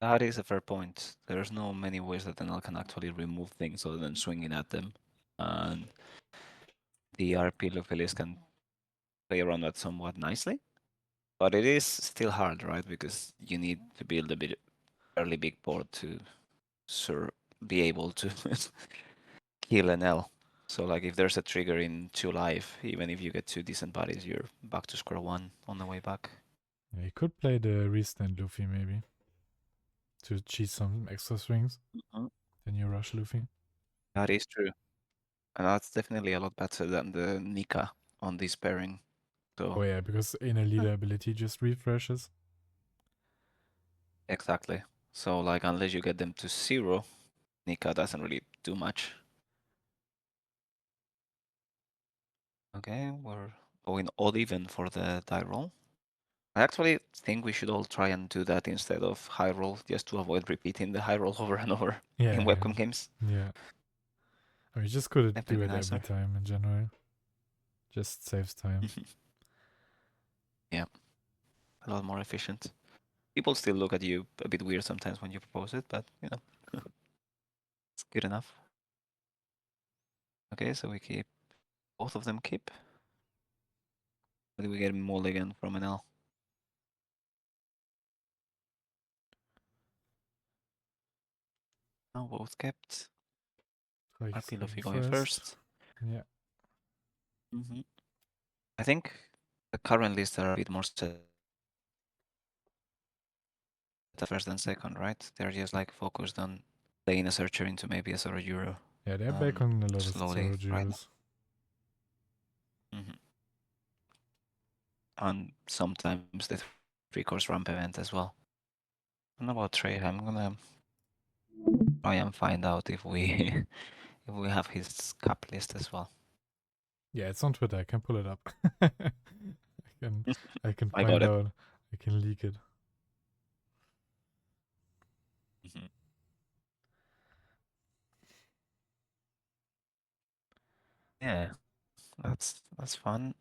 That is a fair point. There's no many ways that NL can actually remove things other than swinging at them. And the RP Lufilis can play around that somewhat nicely. But it is still hard, right? Because you need to build a bit fairly big board to be able to kill NL. So like if there's a trigger in 2 life, even if you get 2 decent bodies, you're back to square one on the way back. Yeah, he could play the restand Luffy maybe to cheat some extra swings. Mhm. Then you rush Luffy. That is true. And that's definitely a lot better than the Nika on this pairing. Oh So yeah, because inner leader ability just refreshes. exactly. So like unless you get them to 0, Nika doesn't really do much. Okay, we're going odd even for the die roll. I actually think we should all try and do that instead of high roll, just to avoid repeating the high roll over and over in Yeah, webcam games. yeah. I mean, you just couldn't do Definitely it every nicer. time in general. Just saves time. Yeah, a lot more efficient. People still look at you a bit weird sometimes when you propose it, but you know, it's good enough. Okay, so we keep both of them keep. What do we get mulligan from an L? No, both kept. Traich is RP going Luffy going first. first. Yeah. I think the current lists are a bit more set at first than second, right? They're just like focused on playing a searcher into maybe a sort of Euro Yeah, they're back on a lot of slowly Zoro right now. Juros. And sometimes the 3 course ramp event as well. I don't know about Traich. I'm gonna try and find out if we if we have his cap list as well. Yeah, it's on Twitter. I can pull it up. I can I can I got find it. out. I can leak it. Mhm. Yeah, that's fun.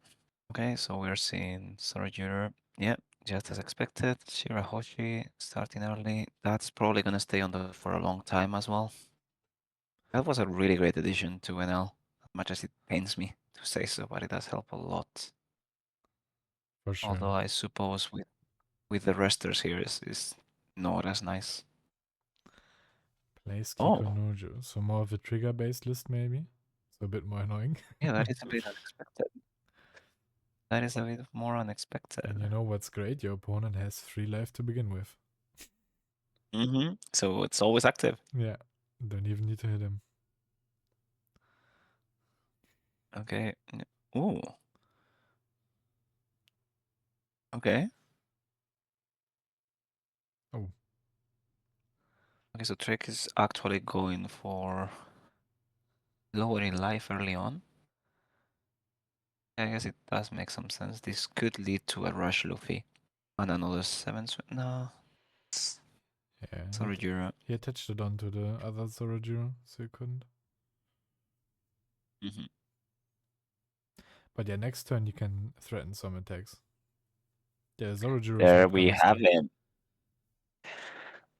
Okay, so we're seeing Sorajuro. Yeah, just as expected. Shirahoshi starting early. That's probably gonna stay on the for a long time as well. That was a really great addition to NL, as much as it pains me to say so, but it does help a lot. For sure. Although I suppose with the resters here is not as nice. Plays Kiko Oh, Nojo. So more of a trigger based list maybe. So a bit more annoying. yeah, that is a bit unexpected. That is a bit more And unexpected. you know what's great? Your opponent has 3 life to begin with. So it's always active. Yeah. Don't even need to hit him. Okay. Ooh. Okay. Oh. Okay, so Trick is actually going for lowering life early on. I guess it does make some sense. This could lead to a rush Luffy and another 7 No, Yeah. sorry, Jura. He attached it onto the other Zoro Juro, so he couldn't. Mhm. But yeah, next turn you can threaten some attacks. Yeah, Zoro Juro is There not we gonna have stop. him.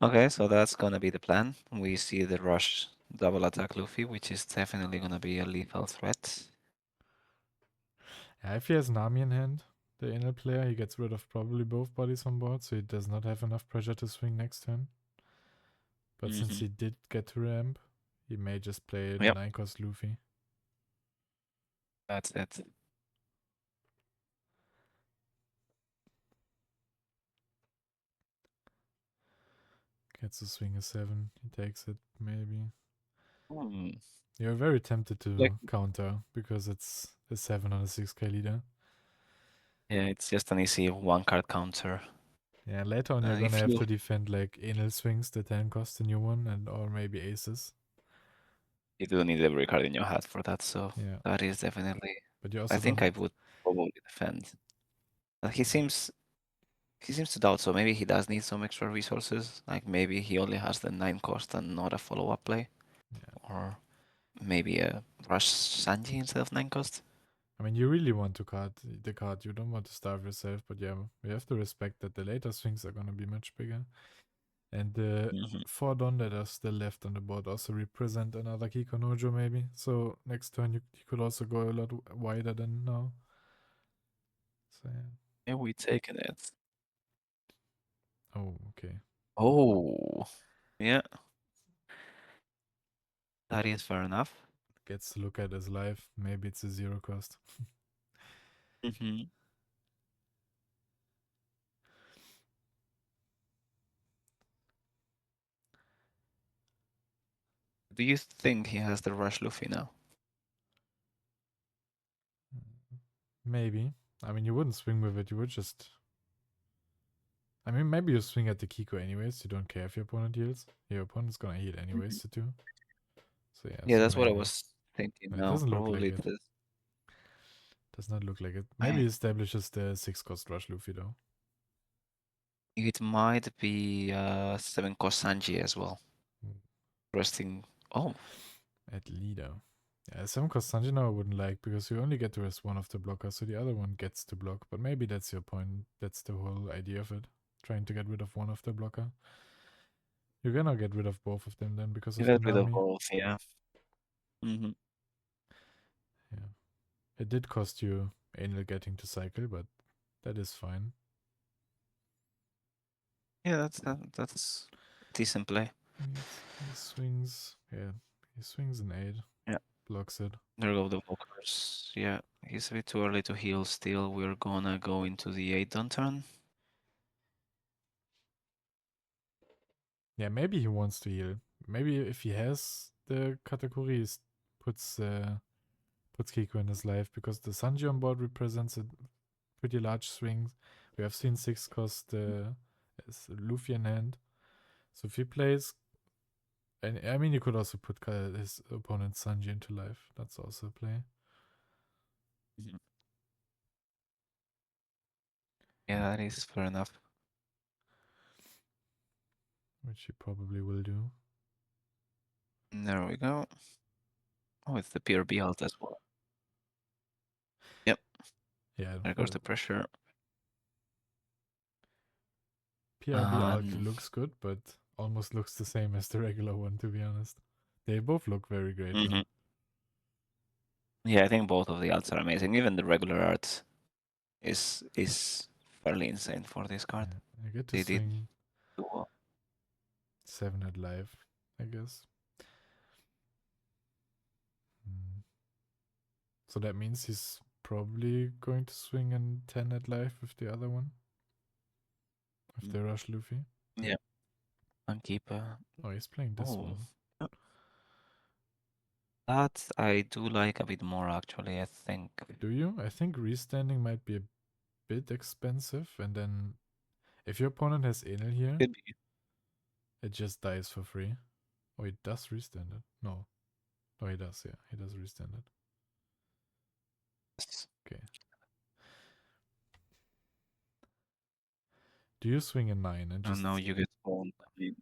Okay, so that's gonna be the plan. We see the rush double attack Luffy, which is definitely gonna be a lethal threat. Yeah, if he has Nami in hand, the inner player, he gets rid of probably both bodies on board, so he does not have enough pressure to swing next turn. But since Hmm he did get to ramp, he may just play the Yep, 9 cost Luffy. that's it. Gets to swing a 7, he takes it, maybe. Hmm. You're very tempted Like, to counter because it's a 7 on a 6k leader. yeah, it's just an easy one card counter. Yeah, later on you're gonna If have you to defend like anal swings that then cost a new one, and or maybe aces. you do need every card in your hat for that, so Yeah, that is definitely. but you I also think don't. I would probably defend. But he seems to doubt, so maybe he does need some extra resources. Like maybe he only has the 9 cost and not a follow-up play, Yeah, or maybe a rush Sanji instead of 9 cost. I mean you really want to card the card. You don't want to starve yourself, but yeah, we have to respect that the later swings are gonna be much bigger. And the Mhm. 4 Don that are still left on the board also represent another Kikonojo maybe. So next turn you could also go a lot wider than now. So yeah. Yeah, we taking it. Oh, okay. Oh, yeah, that is fair enough. Gets to look at his life. Maybe it's a 0 cost. Hmm. Do you think he has the rush Luffy now? Maybe. I mean, you wouldn't swing with it. You would just. I mean, maybe you swing at the Kiko anyways. You don't care if your opponent heals. Your opponent's gonna heal anyways Mhm. to 2. So yeah, Yeah, so that's what I maybe. was thinking It now. doesn't look like Probably it. this. Does not look like it. Maybe I, he establishes the 6 cost rush Luffy though. it might be 7 cost Sanji as well. Mm. Resting. Oh, At leader. Yeah, 7 cost Sanjina I wouldn't like because you only get to rest one of the blockers, so the other one gets to block. But maybe that's your point. That's the whole idea of it. Trying to get rid of one of the blocker. You're gonna get rid of both of them then because you of the get rid of Nami. both. Yeah. Hmm. Yeah. It did cost you Anil getting to cycle, but that is fine. Yeah, that's decent play. He swings. Yeah. He swings an 8. Yeah. Blocks it. There go the walkers. Yeah, he's a bit too early to heal still. We're gonna go into the 8 turn. Yeah, maybe he wants to heal. Maybe if he has the Katakuri, he puts puts Kiko in his life because the Sanji on board represents a pretty large swing. We have seen 6 cost as Luffy in hand. So if he plays, and I mean, you could also put his opponent Sanji into life. That's also a play. Mhm. Yeah, that is fair enough. Which he probably will do. There we go. Oh, it's the PRB alt as well. Yep, Yeah, there goes the the pressure. PRB alt Um, looks good, but almost looks the same as the regular one, to be honest. They both look very great, though. mhm. Yeah, I think both of the alts are amazing. Even the regular art is fairly insane for this card. Yeah, you get to They did swing do well. 7 at life, I guess. Hmm. So that means he's probably going to swing in 10 at life with the other one. With Mm. the Rush Luffy. Yeah, and keep. Oh, he's playing this Oh, one. yeah. That I do like a bit more actually. I think Do you? I think restanding might be a bit expensive, and then if your opponent has Enel here, could be. it just dies for free. Oh, he does restand it. No. Oh, he does, yeah. He does restand it. Yes. Okay. Do you swing a 9 and And now just. you get owned. I mean,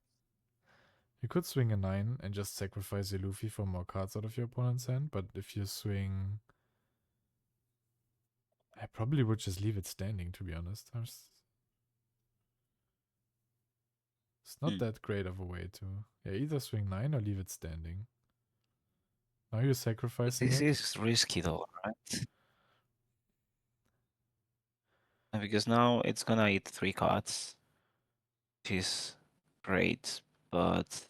You could swing a 9 and just sacrifice your Luffy for more cards out of your opponent's hand, but if you swing. I probably would just leave it standing, to be honest. It's not hmm. that great of a way to. Yeah, either swing 9 or leave it standing. Now you're sacrificing This it. is risky though, right? Because now it's gonna eat 3 cards, which is great, but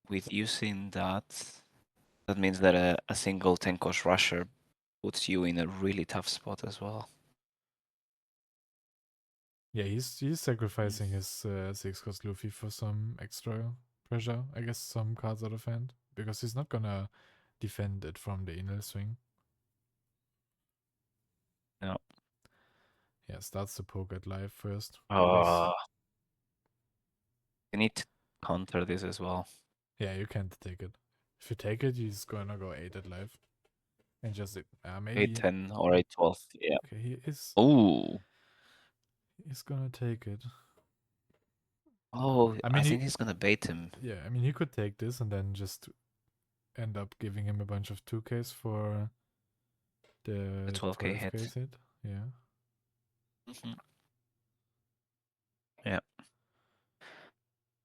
with using that, that means that a single 10 cost rusher puts you in a really tough spot as well. Yeah, he's Mm. sacrificing his 6 cost Luffy for some extra pressure. I guess some cards out of hand. Because he's not gonna defend it from the Enel swing. Yeah. Yeah, starts to poke at life first. Because, Uh, you need to counter this as well. yeah, you can't take it. If you take it, he's gonna go 8 at life. And just, Eight maybe. 10 or 8 12. Yeah. Okay, he is. Oh. He's gonna take it. Oh, I I mean, think he's gonna bait him. yeah, I mean, he could take this and then just end up giving him a bunch of 2Ks for The the 12k 12K hit. hit. Yeah. Hmm. Yeah.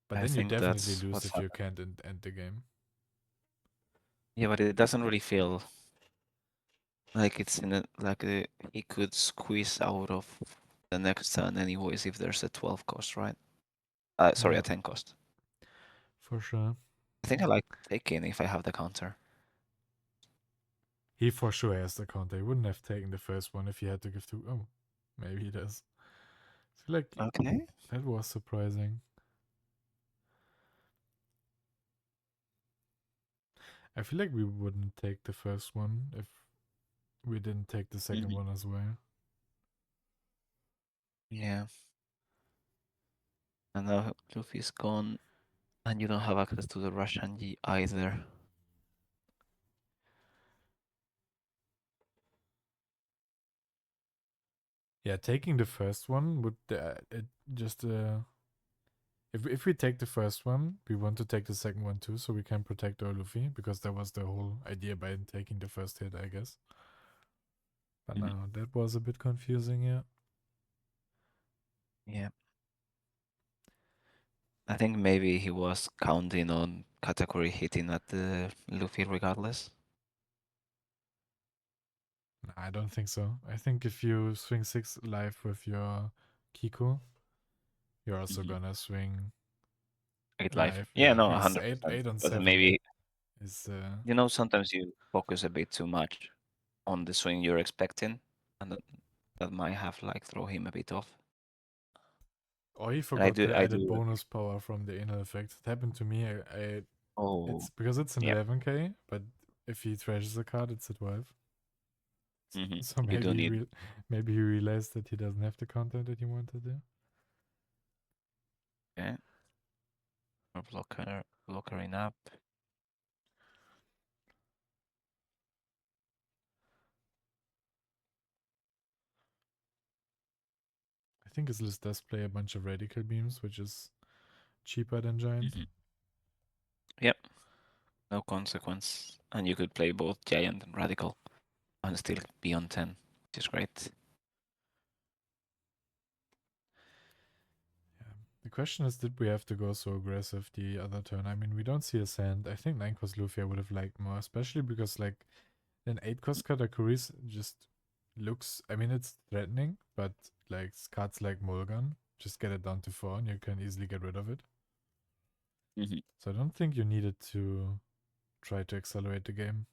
But I then you think definitely that's lose what's if you happened. can't end the game. Yeah, but it doesn't really feel like it's in a like he could squeeze out of the next turn anyways if there's a 12 cost, right? Sorry, Yeah, a 10 cost. for sure. I think I like taking if I have the counter. He for sure has the counter. He wouldn't have taken the first one if he had to give two. Oh, maybe he does. I feel like Okay. that was surprising. I feel like we wouldn't take the first one if we didn't take the second Mhm. one as well. Yeah. And now Luffy's gone, and you don't have access to the Russian G either. Yeah, taking the first one would it just if we take the first one, we want to take the second one too, so we can protect our Luffy because that was the whole idea by taking the first hit, I guess. But Mhm. now that was a bit confusing, yeah. Yeah. I think maybe he was counting on category hitting at the Luffy regardless. Nah, I don't think so. I think if you swing 6 life with your Kiko, you're also Mhm. gonna swing 8 life. life. Yeah, Yeah, no, because 8 100%. 8 on But 7 maybe, is sometimes you focus a bit too much on the swing you're expecting, and that might have like throw him a bit off. or he And I forgot do, the I added do. bonus power from the inner effect. It happened to me. Oh, It's because it's an yeah. 11k, but if he trashes a card, it's a 12. So You do maybe need maybe he realized that he doesn't have the counter that he wanted to. okay, or blockering up. I think his list does play a bunch of radical beams, which is cheaper than giant. Hmm. Yep, no consequence, and you could play both giant and radical, and still be on 10, which is great. Yeah. The question is, did we have to go so aggressive the other turn? I mean, we don't see a sand. I think 9 cost Luffy I would have liked more, especially because like an 8 cost Katakuris just looks. I mean, it's threatening, but like cards like Mulgan just get it down to 4 and you can easily get rid of it. Hmm. So I don't think you needed to try to accelerate the game.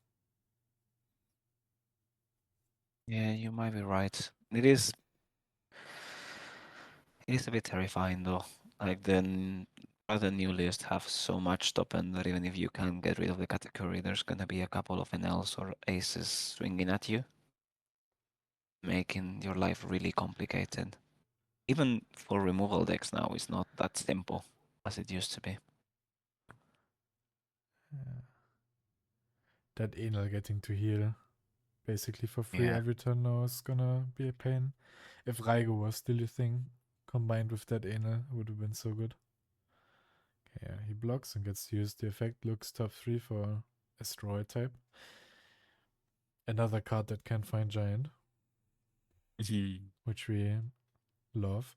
Yeah, you might be right. It is a bit terrifying though. Like the new list have so much top end that even if you can get rid of the category, there's gonna be a couple of NLs or aces swinging at you, making your life really complicated. Even for removal decks now, it's not that simple as it used to be. Yeah. That Enel getting to heal basically for free Yeah. every turn now is gonna be a pain. If Raigo was still a thing, combined with that Enel, would have been so good. Okay, yeah, he blocks and gets used. The effect looks top 3 for Asteroid type. Another card that can find Giant, Mhm. which we love.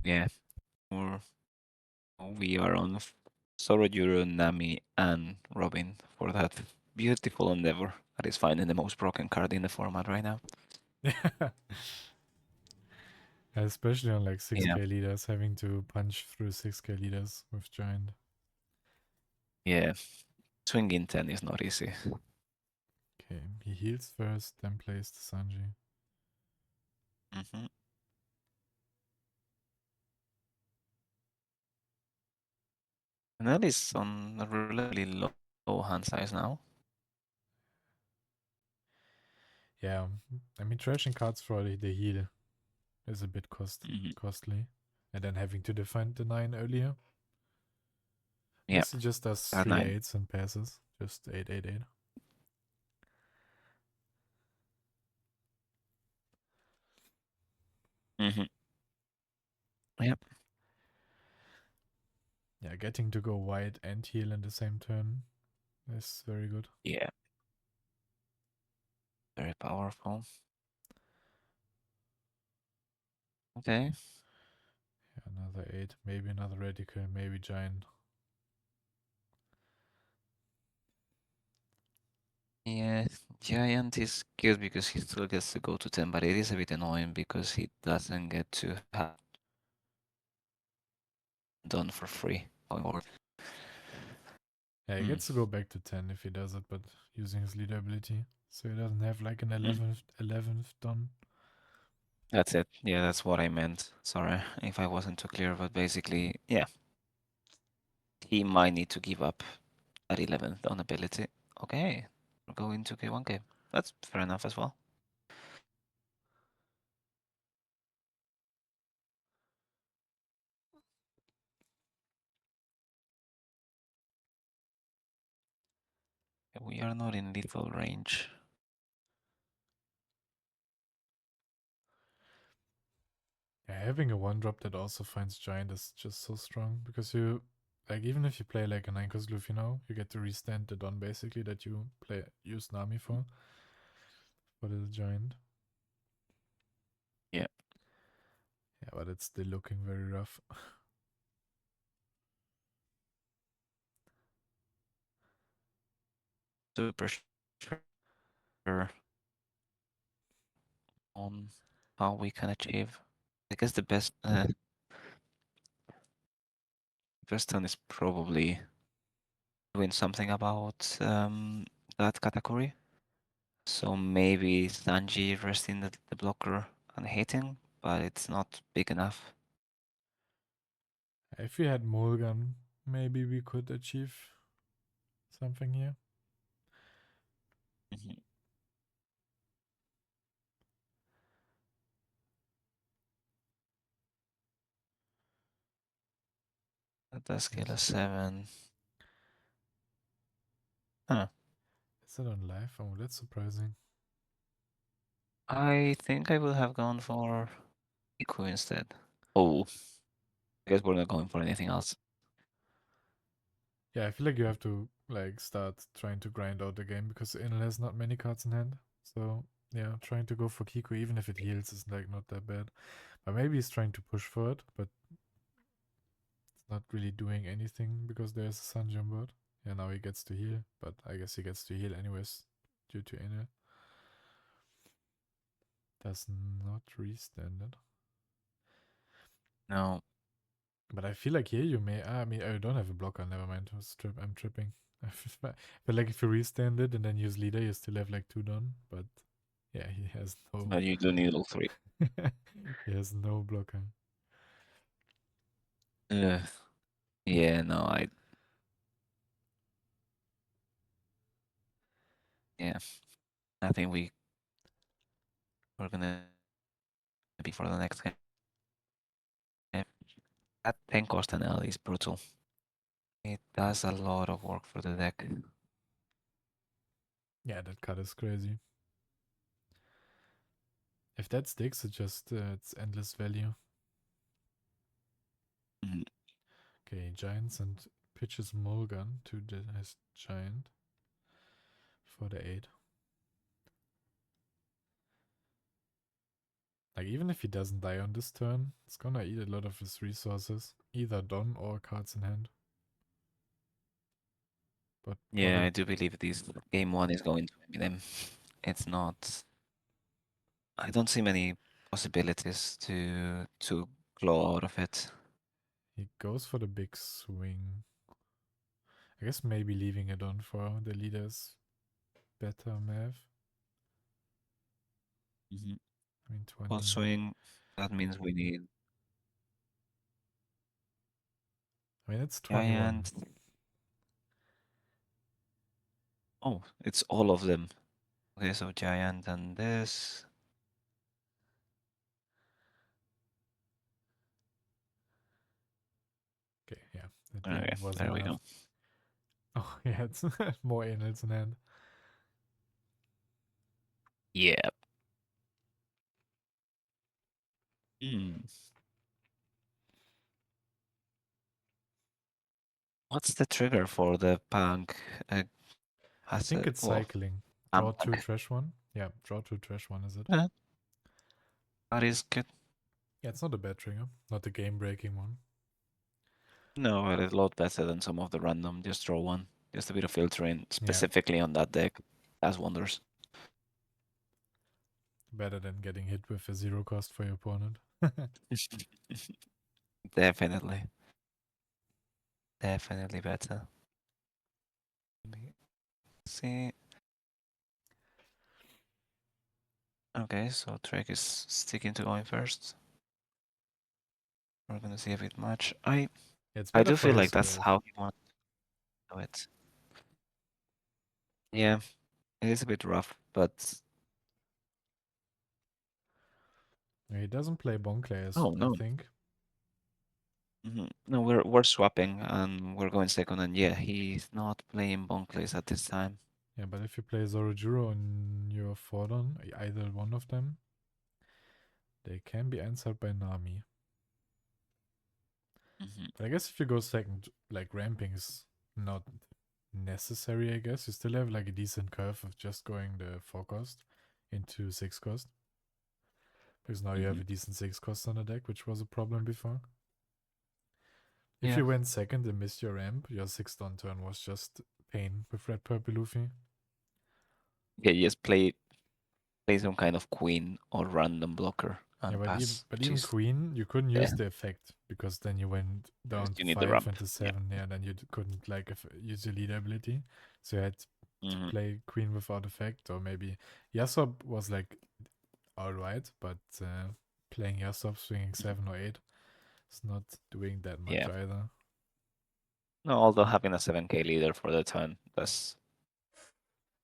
Yeah. Or we are on Sorojuro, Nami, and Robin for that beautiful endeavor that is finding the most broken card in the format right now. Especially on like Yeah. 6k leaders, having to punch through 6k leaders with Giant. Yeah. Swinging 10 is not easy. Okay, he heals first, then plays the Sanji. Hmm. And that is on a relatively low hand size now. Yeah, I mean, trashing cards for the heal is a bit Hmm. costly. And then having to defend the 9 earlier. I Yeah. guess he just does Card 3 9. 8s and passes. Just 8 8 8. Hmm. Yep. Yeah, getting to go white and heal in the same turn is very good. Yeah. Very powerful. Okay. Yeah, another 8, maybe another radical, maybe giant. Yeah, Giant is good because he still gets to go to 10, but it is a bit annoying because he doesn't get to have done for free going forward. Yeah, he Hmm. gets to go back to 10 if he does it, but using his leader ability. So he doesn't have like an Mm. 11th done. That's it. Yeah, that's what I meant. Sorry if I wasn't too clear, but basically, yeah, he might need to give up at 11th on ability. Okay, we're going to K1K. That's fair enough as well. We are not in lethal range. Yeah, having a 1-drop that also finds giant is just so strong because you, like, even if you play like a 9 cost Luffy now, you get to restand the Don basically that you use Nami for the giant. Yeah. Yeah, but it's still looking very rough. Super sure on how we can achieve. I guess the best one is probably doing something about that category. So maybe Sanji resting the blocker and hitting, but it's not big enough. If we had Mulgan, maybe we could achieve something here. Mhm. That kill a Yes. 7. Huh. Is it on live? Oh, that's surprising. I think I will have gone for Iku instead. Oh, I guess we're not going for anything else. Yeah, I feel like you have to like start trying to grind out the game because Inel has not many cards in hand. So yeah, trying to go for Kiku even if it heals is like not that bad. But maybe he's trying to push for it, but it's not really doing anything because there's a Sanji on board. Yeah, now he gets to heal, but I guess he gets to heal anyways due to Inel. Does not restand it. No, But I feel like here you may. I mean, I don't have a blocker. Never mind. I'm tripping. I feel like if you restand it and then use leader, you still have like 2 done. But yeah, he has no. but you do need all 3. He has no blocker. Ugh. Yeah, no, yeah, I think we're gonna be for the next game. That 10 cost NL is brutal. It does a lot of work for the deck. Yeah, that cut is crazy. If that sticks, it's endless value. Mhm. Okay, giants and pitches Mulgan to the his giant for the 8. Like even if he doesn't die on this turn, it's gonna eat a lot of his resources, either Don or cards in hand. But for Yeah, the I do believe this game 1 is going to be them. It's not. I don't see many possibilities to claw out of it. he goes for the big swing. I guess maybe leaving it on for the leaders better math. Mhm. I mean Full 20. swing. That means we need I mean it's 21. giant. Oh, it's all of them. Okay, so giant and this. Okay, yeah. At the end Okay, it wasn't there we enough. go. Oh yeah, it's more anals in hand. Yeah. Hmm. What's the trigger for the punk? I Has think a it's well, cycling. I'm Draw 2, punk. trash 1. Yeah, draw 2, trash 1 is it? Yeah, that is good. Yeah, it's not a bad trigger. Not a game breaking one. No, it is a lot better than some of the random. Just draw one. Just a bit of filtering Yeah, specifically on that deck. Does wonders. better than getting hit with a zero cost for your opponent. Definitely. Definitely better. Let me see. Okay, so Traich is sticking to going first. We're gonna see a bit much. It's I better do for feel like his that's growth. how he wants to do it. Yeah, it is a bit rough, but He doesn't play Bonclays, oh I no. think. No, we're swapping and we're going second, and yeah, he's not playing Bonclays at this time. Yeah, but if you play Zorojuro on your Fordon, either one of them, they can be answered by Nami. Hmm. But I guess if you go second, like ramping's not necessary, I guess. You still have like a decent curve of just going the 4 cost into 6 cost. Because now you have Hmm. a decent 6 cost on the deck, which was a problem before. If Yeah. you went second and missed your ramp, your 6th on turn was just pain with Red Purple Luffy. Yeah, just play some kind of queen or random blocker Yeah, and but even pass, but which even is Queen, you couldn't yeah, use the effect because then you went because down to you need the 5 ramp. and to Yeah. 7. Yeah, then you couldn't like use your lead ability, so you had to Hmm. play Queen without effect, or maybe Yasop was like all right, but playing Yasop swinging Hmm. 7 or 8 is not doing that much Yeah. either. No, although having a 7k leader for the turn, that's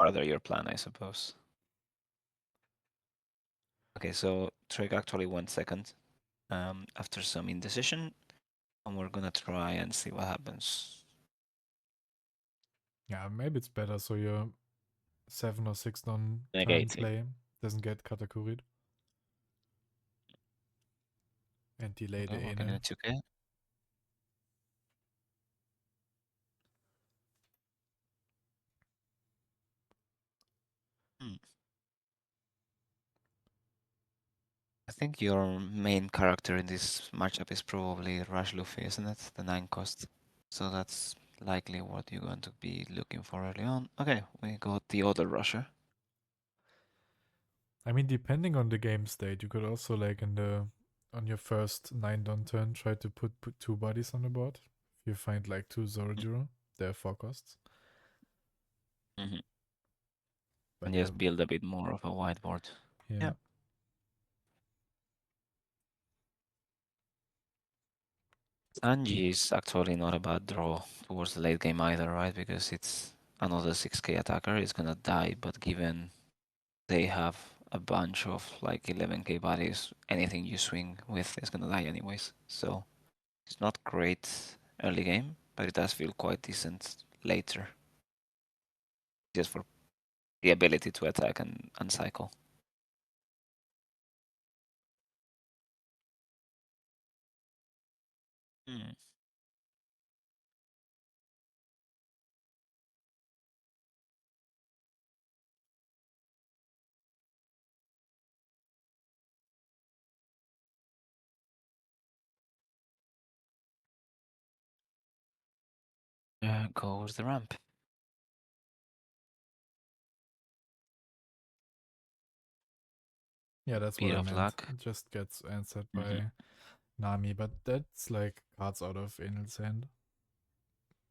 further your plan, I suppose. Okay, so Trick actually went second after some indecision, and we're gonna try and see what happens. Yeah, maybe it's better so your 7 or 6 on turn Negating. play doesn't get katakuried and delay the Okay, we're getting Ene. a 2k. Hmm. I think your main character in this matchup is probably Rush Luffy, isn't it? The 9 cost. So that's likely what you're going to be looking for early on. Okay, we got the other Rusher. I mean, depending on the game state, you could also like in the on your first 9 down turn try to put 2 bodies on the board. If you find like 2 Zorojuro, they're 4 costs. Mm-hmm. But And yeah, just build a bit more of a whiteboard. yeah. Yeah. Sanji is actually not a bad draw towards the late game either, right? Because it's another 6k attacker. It's gonna die, but given they have a bunch of like 11k bodies, anything you swing with is gonna die anyways. So it's not great early game, but it does feel quite decent later, just for the ability to attack and cycle. Hmm. Goes the ramp. Yeah, that's what Bit I of meant. luck. It just gets answered Hmm. by Nami, but that's like cards out of Enel's hand.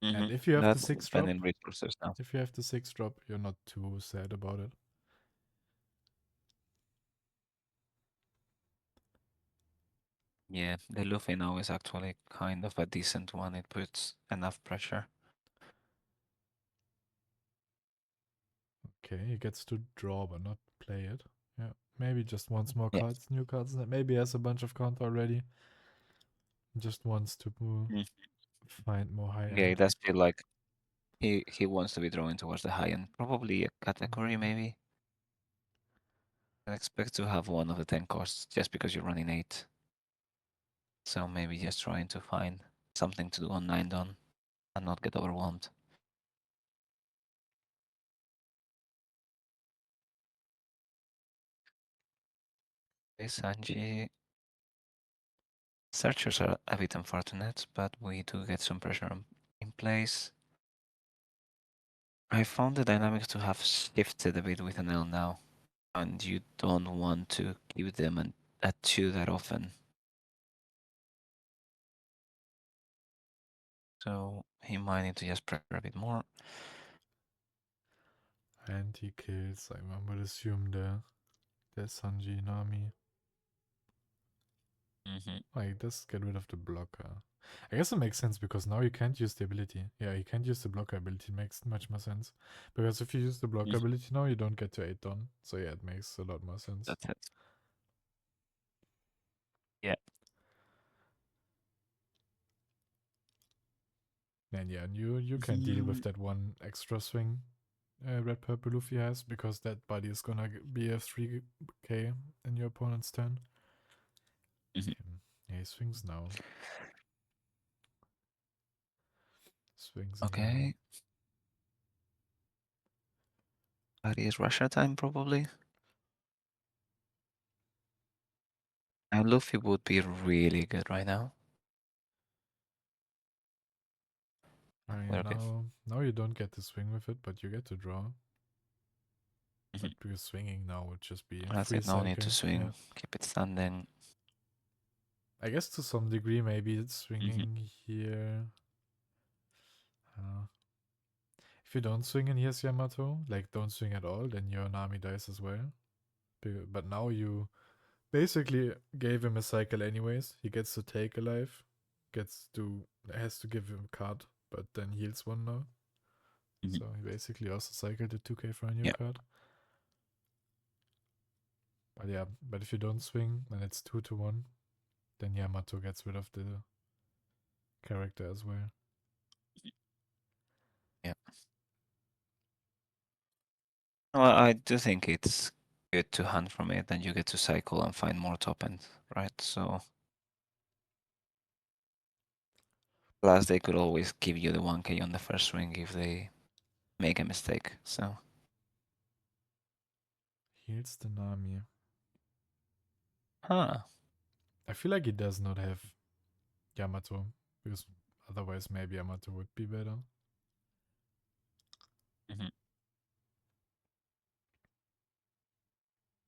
Hmm. And if you have the That's 6 drop, spending resources now. if you have the 6 drop, you're not too sad about it. Yeah, the Luffy now is actually kind of a decent one. It puts enough pressure. Okay, he gets to draw but not play it. Yeah, maybe just wants more Yeah. cards, new cards. Maybe he has a bunch of counter already. Just wants to Mm. find more high Yeah, end. it does feel like he wants to be drawing towards the high end. Probably a category, maybe. I expect to have one of the 10 costs just because you're running 8. So maybe just trying to find something to do on 9 done and not get overwhelmed. Okay, Sanji. Searchers are a bit unfortunate, but we do get some pressure in place. I found the dynamics to have shifted a bit with an L now, and you don't want to keep them at 2 that often. So he might need to just pressure a bit more. And he kills, I would assume, the Sanji Nami. Like, just get rid of the blocker. I guess it makes sense because now you can't use the ability. Yeah, you can't use the blocker ability. It makes much more sense. Because if you use the blocker ability now, you don't get to 8 done. So yeah, it makes a lot more sense. That's it. Yeah. And yeah, you can deal with that one extra swing Red Purple Luffy has because that body is gonna be a 3k in your opponent's turn. Yeah, he swings now. Swings again. Okay. That is Russia time, probably. And Luffy would be really good right now. Now you don't get to swing with it, but you get to draw. But because swinging now would just be a That's free it. No cycle. need to swing. Yeah. Keep it standing. I guess to some degree, maybe it's swinging here. If you don't swing in here's Yamato, like don't swing at all, then your Nami dies as well. But now you basically gave him a cycle anyways. He gets to take a life, has to give him a card, but then heals one now. So he basically also cycled the 2k for a new card. But yeah, but if you don't swing and it's 2-1, then Yamato gets rid of the character as well. Yeah. Well, I do think it's good to hunt from it, and you get to cycle and find more top end, right? So plus they could always give you the 1k on the first swing if they make a mistake. So Heals the Nami. huh. I feel like he does not have Yamato, because otherwise maybe Yamato would be better.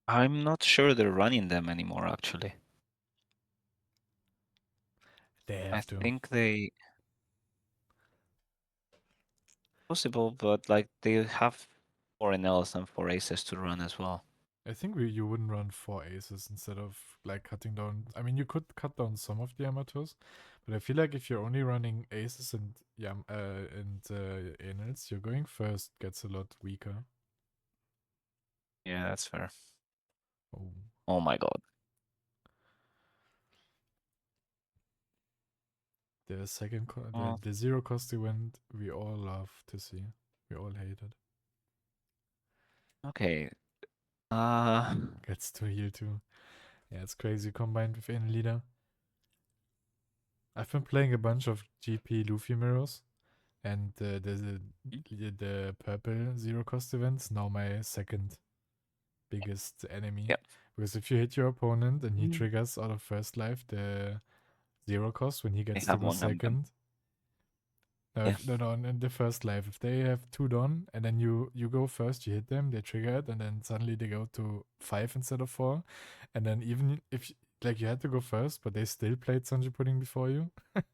I'm not sure they're running them anymore, actually. They I have to. think they possible, but like they have 4 NLs and 4 aces to run as well. I think you wouldn't run 4 aces instead of like cutting down. I mean, you could cut down some of the Yamatos, but I feel like if you're only running aces and Enels, you're going first gets a lot weaker. Yeah, that's fair. Oh, Oh my god. the second Oh, the zero cost event we all love to see. We all hate it. okay. Gets to heal too. Yeah, it's crazy combined with any leader. I've been playing a bunch of GP Luffy mirrors, and the purple zero cost events now my second biggest enemy. Yep. Because if you hit your opponent and he triggers out of first life the zero cost when he They gets to have go one of them. second. No, Yeah. no, in the first life, if they have 2 done and then you go first, you hit them, they trigger it, and then suddenly they go to 5 instead of 4, and then even if like you had to go first, but they still played Sanji Pudding before you,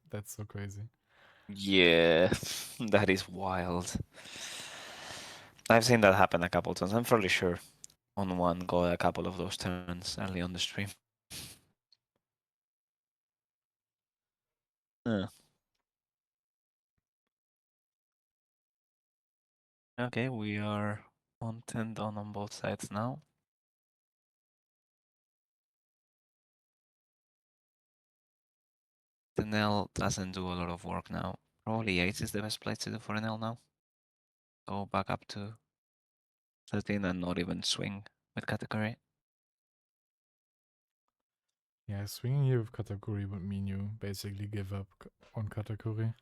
that's so crazy. Yeah, that is wild. I've seen that happen a couple times. I'm fairly sure on one go a couple of those turns early on the stream. Okay, we are on 10 down on both sides now. The Nell doesn't do a lot of work now. Probably 8 is the best place to do for an L now. Go back up to 13 and not even swing with category. Yeah, swinging here with Katakuri would mean you basically give up on Katakuri.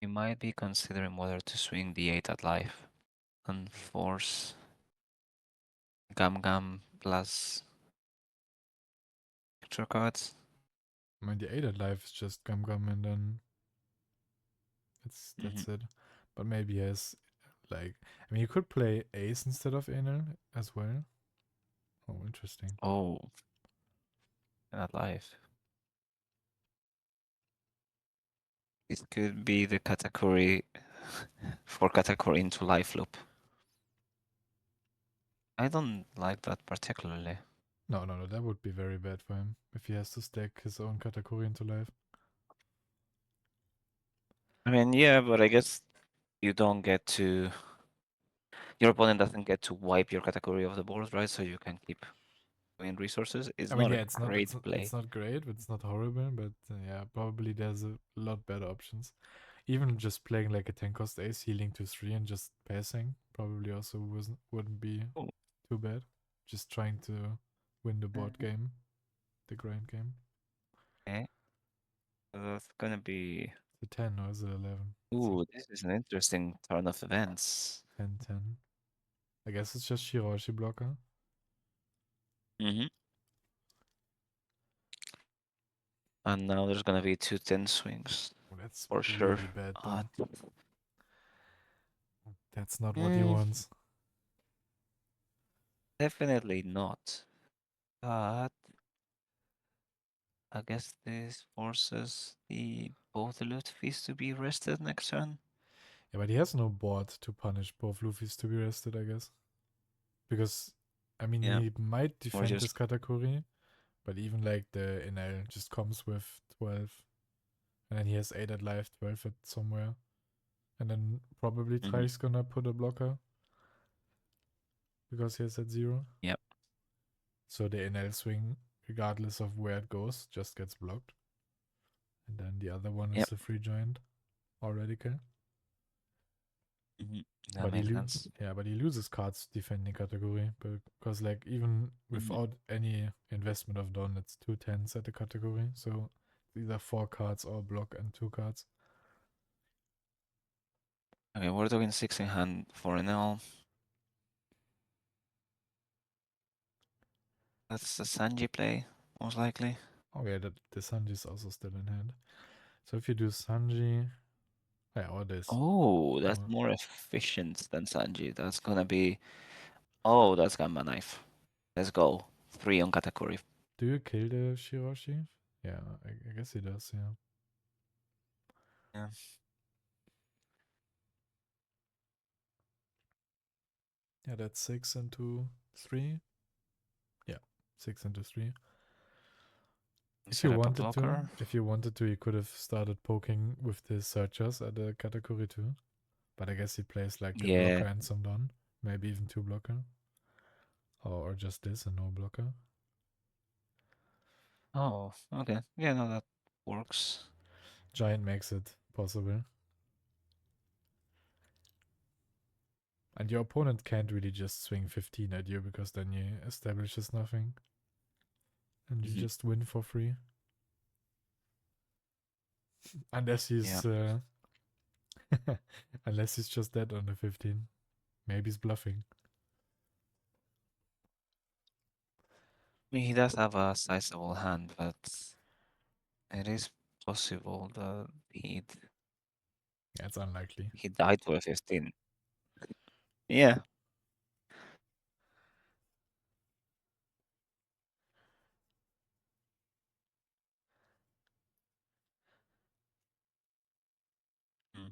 You might be considering whether to swing the 8 at life and force Gum Gum plus extra cards. I mean, the 8 at life is just Gum Gum and then Hmm. that's it. But maybe he has, like, I mean, you could play Ace instead of Enel as well. Oh, interesting. Oh, at life. This could be the category for category into life loop. I don't like that particularly. No, no, no, that would be very bad for him if he has to stack his own Katakuri into life. I mean, yeah, but I guess you don't get to. Your opponent doesn't get to wipe your category off the board, right? So you can keep doing resources. It's I mean, not a yeah, it's not, great play. it's not great, but it's not horrible. But yeah, probably there's a lot better options. Even just playing like a 10 cost ace, healing to 3 and just passing probably also wouldn't be Oh, too bad. Just trying to win the board mhm. game, the grind game. Okay, so that's gonna be. The 10 or is it 11? It's a Ooh, this is an interesting turn of events. 10-10. I guess it's just Shirashi blocker. Hmm. And now there's gonna be 2 10 swings Oh, that's for sure. really bad Uh, though. That's not what he mm, wants. definitely not. But I guess this forces the both the Luffy's to be rested next turn. Yeah, but he has no board to punish both Luffy's to be rested, I guess. Because, I mean, Yeah, he might or defend just this Katakuri, but even like the NL just comes with 12. And then he has 8 at life, 12 at somewhere. And then probably hmm. Traich's gonna put a blocker because he has at 0. Yep, So the NL swing, regardless of where it goes, just gets blocked. And then the other one is yep. the free giant or radical. Hmm. That But he makes sense. yeah, but he loses cards defending category because like even Hmm. without any investment of Dawn, it's 2 10s at the category. So either 4 cards or block and 2 cards. Okay, we're doing 6 in hand for an L. That's the Sanji play, most likely. Okay, the Sanji is also still in hand. So if you do Sanji, yeah, or this. Oh, that's Or more efficient than Sanji. That's gonna be. Oh, that's Gamma Knife. Let's go. 3 on category. do you kill the Shirashi? Yeah, I guess he does. Yeah, Yeah. yeah, that's 6 into 3. Yeah, 6 into 3. Set up a blocker. If you wanted to, you could have started poking with the searchers at the category too. But I guess he plays like the Yeah. blocker and some Don. Maybe even 2 blocker. Or just this and no blocker. Oh, okay. Yeah, no, that works. Giant makes it possible. And your opponent can't really just swing 15 at you because then he establishes nothing. And you Mhm. just win for free. Unless Yeah. he's unless he's just dead on the 15. Maybe he's bluffing. I mean, he does have a sizable hand, but it is possible that Yeah, it's unlikely. he died to a 15. Yeah. Mm.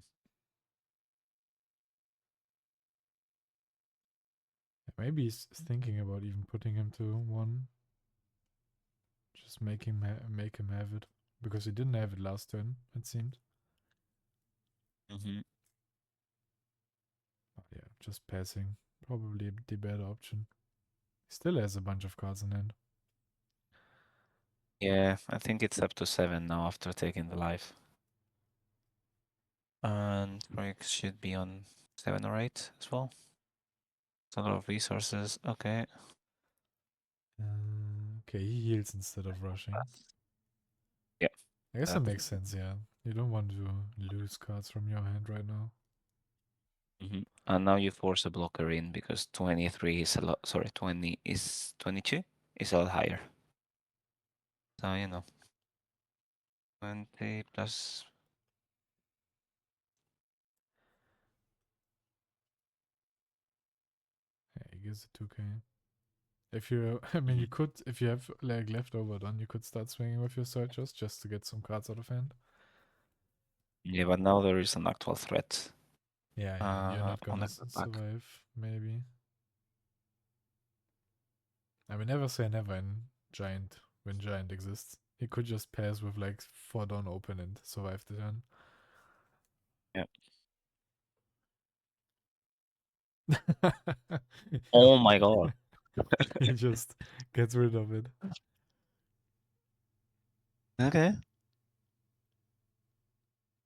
Maybe he's thinking about even putting him to 1. Just make him have it. Because he didn't have it last turn, it seemed. Hmm. But yeah, just passing. Probably the better option. He still has a bunch of cards in hand. Yeah, I think it's up to 7 now after taking the life. And Traich should be on 7 or 8 as well. It's a lot of resources. Okay. Okay, he heals instead of rushing. Yeah, I guess that that makes sense, yeah. You don't want to lose cards from your hand right now. And now you force a blocker in because 23 is a lot. Sorry, 20 is 22 is a lot higher. So, 20 plus. Yeah, he gives it 2k. If you, I mean, you Mhm. could, if you have like leftover done, you could start swinging with your searchers just to get some cards out of hand. Yeah, but now there is an actual threat Yeah, yeah, you're not on gonna the back. survive, maybe. I mean, never say never in Giant when Giant exists. He could just pass with like 4 down open and survive the turn. Yeah. Yeah, Oh my god. he just gets rid of it. Okay.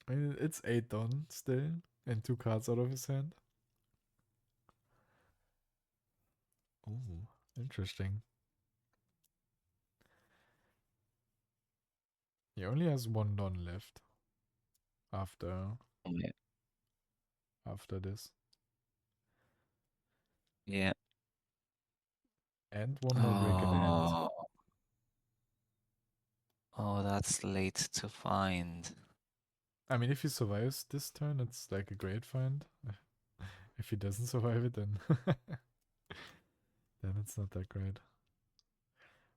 I mean, it's 8 down still, and 2 cards out of his hand. Oh, interesting. He only has 1 down left after Yeah. after this, Yeah. and 1 more brick in hand. Oh, oh, that's late to find. I mean, if he survives this turn, it's like a great find. If he doesn't survive it, then then it's not that great.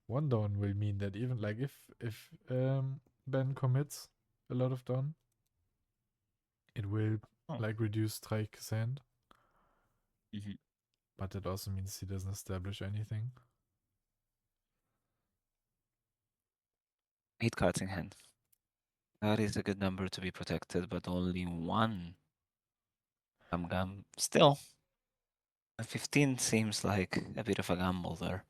1 down will mean that even like if Ben commits a lot of down, it will Oh. like reduce Traich's hand, Mhm. but it also means he doesn't establish anything. 8 cards in hand. That is a good number to be protected, but only one gum. Still, a 15 seems like a bit of a gamble there.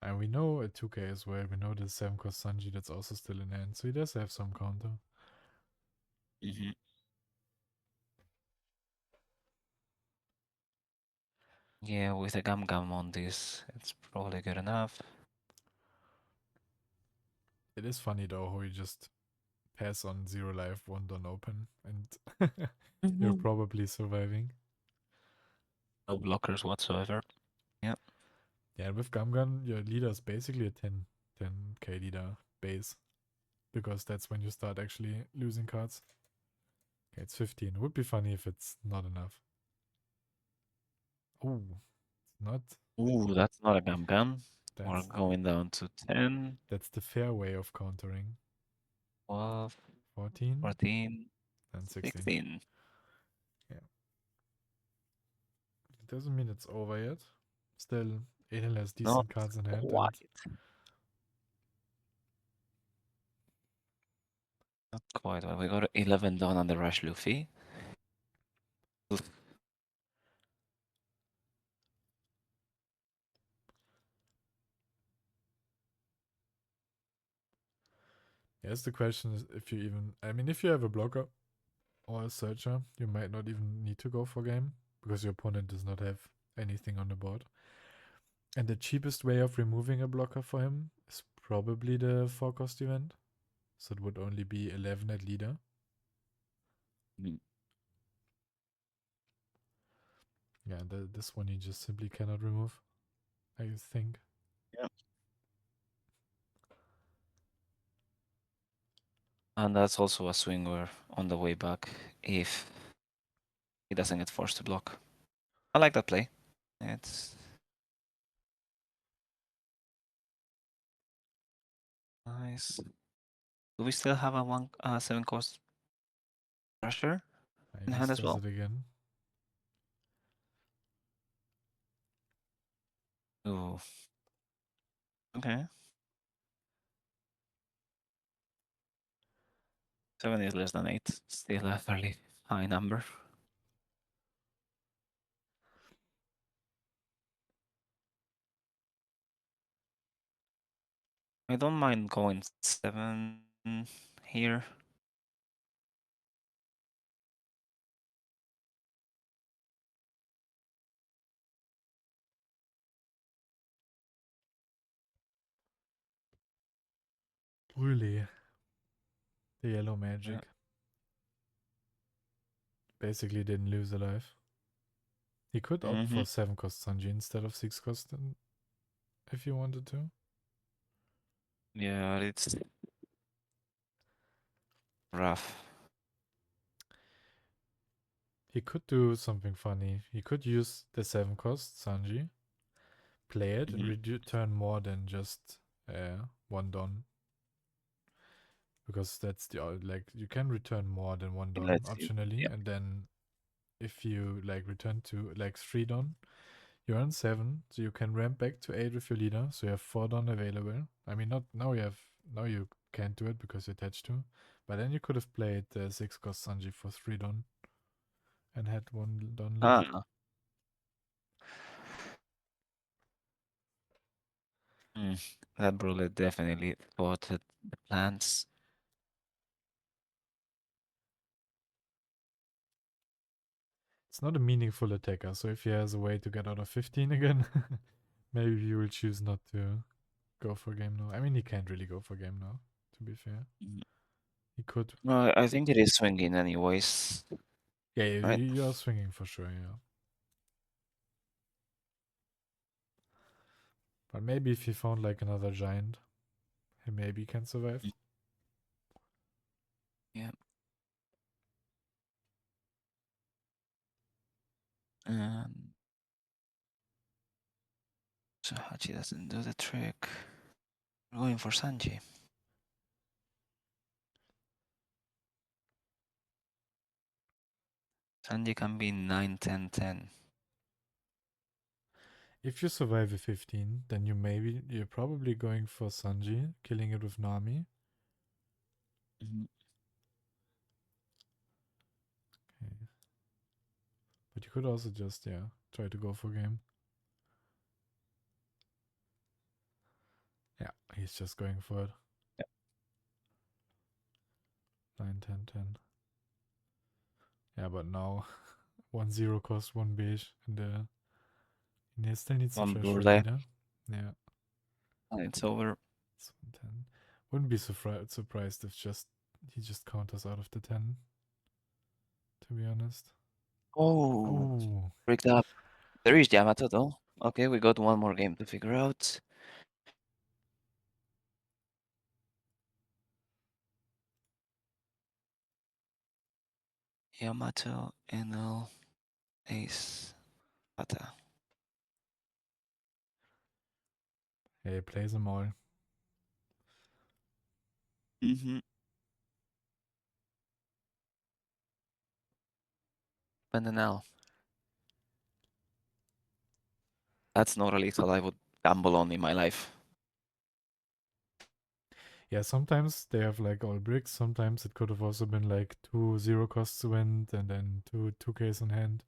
And we know at 2k as well, we know the 7 cost Sanji that's also still in hand, so he does have some counter. Mhm. Yeah, with a gum on this, it's probably good enough. It is funny though how you just pass on 0 life, 1 down open, and you're Mhm. probably surviving. No blockers whatsoever. Yeah. Yeah, with Gumgun, your leader is basically a 10k leader base, because that's when you start actually losing cards. Okay, it's 15. It would be funny if it's not enough. Oh, it's not. Ooh, that's not a gum. We're That's going down to 10, that's the fair way of countering. 12, 14 14, and 16. 16. Yeah. It doesn't mean it's over yet. Still, Adel has Not decent cards in hand, and quite. Not quite. Well, we got 11 done on the Rush Luffy. yes, the question is if you even. I mean, if you have a blocker or a searcher, you might not even need to go for game because your opponent does not have anything on the board. And the cheapest way of removing a blocker for him is probably the 4 cost event. So it would only be 11 at leader. Mm. Yeah, this one you just simply cannot remove, I think. Yeah. And that's also a swinger on the way back if he doesn't get forced to block. I like that play. It's nice. Do we still have a 7 cost Rusher He in hand just as does well? it again. Ooh. Okay. 7 is less than 8. Still a fairly high number. I don't mind going 7 here. Brûlé. The yellow Yeah. magic. basically didn't lose a life. He could opt Mm-hmm. for 7 cost Sanji instead of 6 cost if he wanted to. Yeah, it's rough. He could do something funny. He could use the 7 cost Sanji, play it, and Mm-hmm. return more than just 1 Don. Because that's the like you can return more than 1 Don Let's see. optionally, Yeah. and then if you like return to like 3 Don, you earn 7, so you can ramp back to 8 with your leader, so you have 4 Don available. I mean, not now now you can't do it because you're attached to, but then you could have played the 6 cost Sanji for 3 Don and had 1 Don left. Ah. Mm. That bullet definitely thwarted the plans. It's not a meaningful attacker, so if he has a way to get out of 15 again, maybe he will choose not to go for game now. I mean, he can't really go for game now, to be fair. Mhm. He could. No, I think it is swinging anyways, Yeah, right? you are swinging for sure, yeah. But maybe if he found like another giant, he maybe can survive. Mm. Yeah. Um, so Hachi doesn't do the trick. We're going for Sanji. Sanji can be 9, 10, 10. If you survive a 15, then you're probably going for Sanji, killing it with Nami. Mhm. Okay. But you could also just, yeah, try to go for game. Yeah, he's just going for it. Yeah. 9, 10, 10. Yeah, but now 1-0 cost 1 beige, and he still needs to One trash blue for a left, leader. Yeah, and it's over. it's 110. Wouldn't be surprised if he just counters out of the 10, to be honest. Oh, Oh, rigged up. There is Yamato though. Okay, we got one more game to figure out. Yamato, Enel, Ace, Pata. yeah, he plays them all. Mm-hmm. And Enel. That's not a lethal I would gamble on in my life. Yeah, sometimes they have like all bricks. Sometimes it could have also been like 2-0 costs to win and then 2Ks in hand.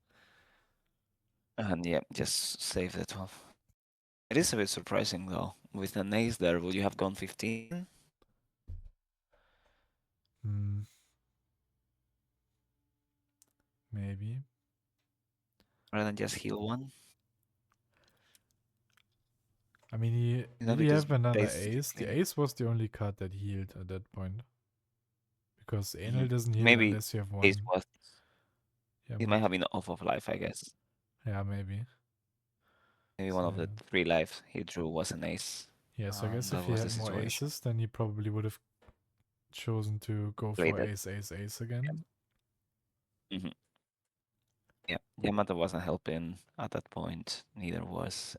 And yeah, just save the 12. It is a bit surprising though. With an ace there, would you have gone 15 Hmm, maybe. rather than just heal one? I mean, You know, did he because have another ace? The basically, ace was the only card that healed at that point. Because Enel mhm, doesn't heal maybe unless you have ace one. was. Yeah, It but might have been off of life, I guess. yeah, maybe. Maybe one So of the 3 lives he drew was an ace. yeah, so I guess That if he was had the more situation. aces, then he probably would have chosen to go Played for it. ace, ace, ace again. Hmm. Yeah, Yamato wasn't helping at that point. Neither was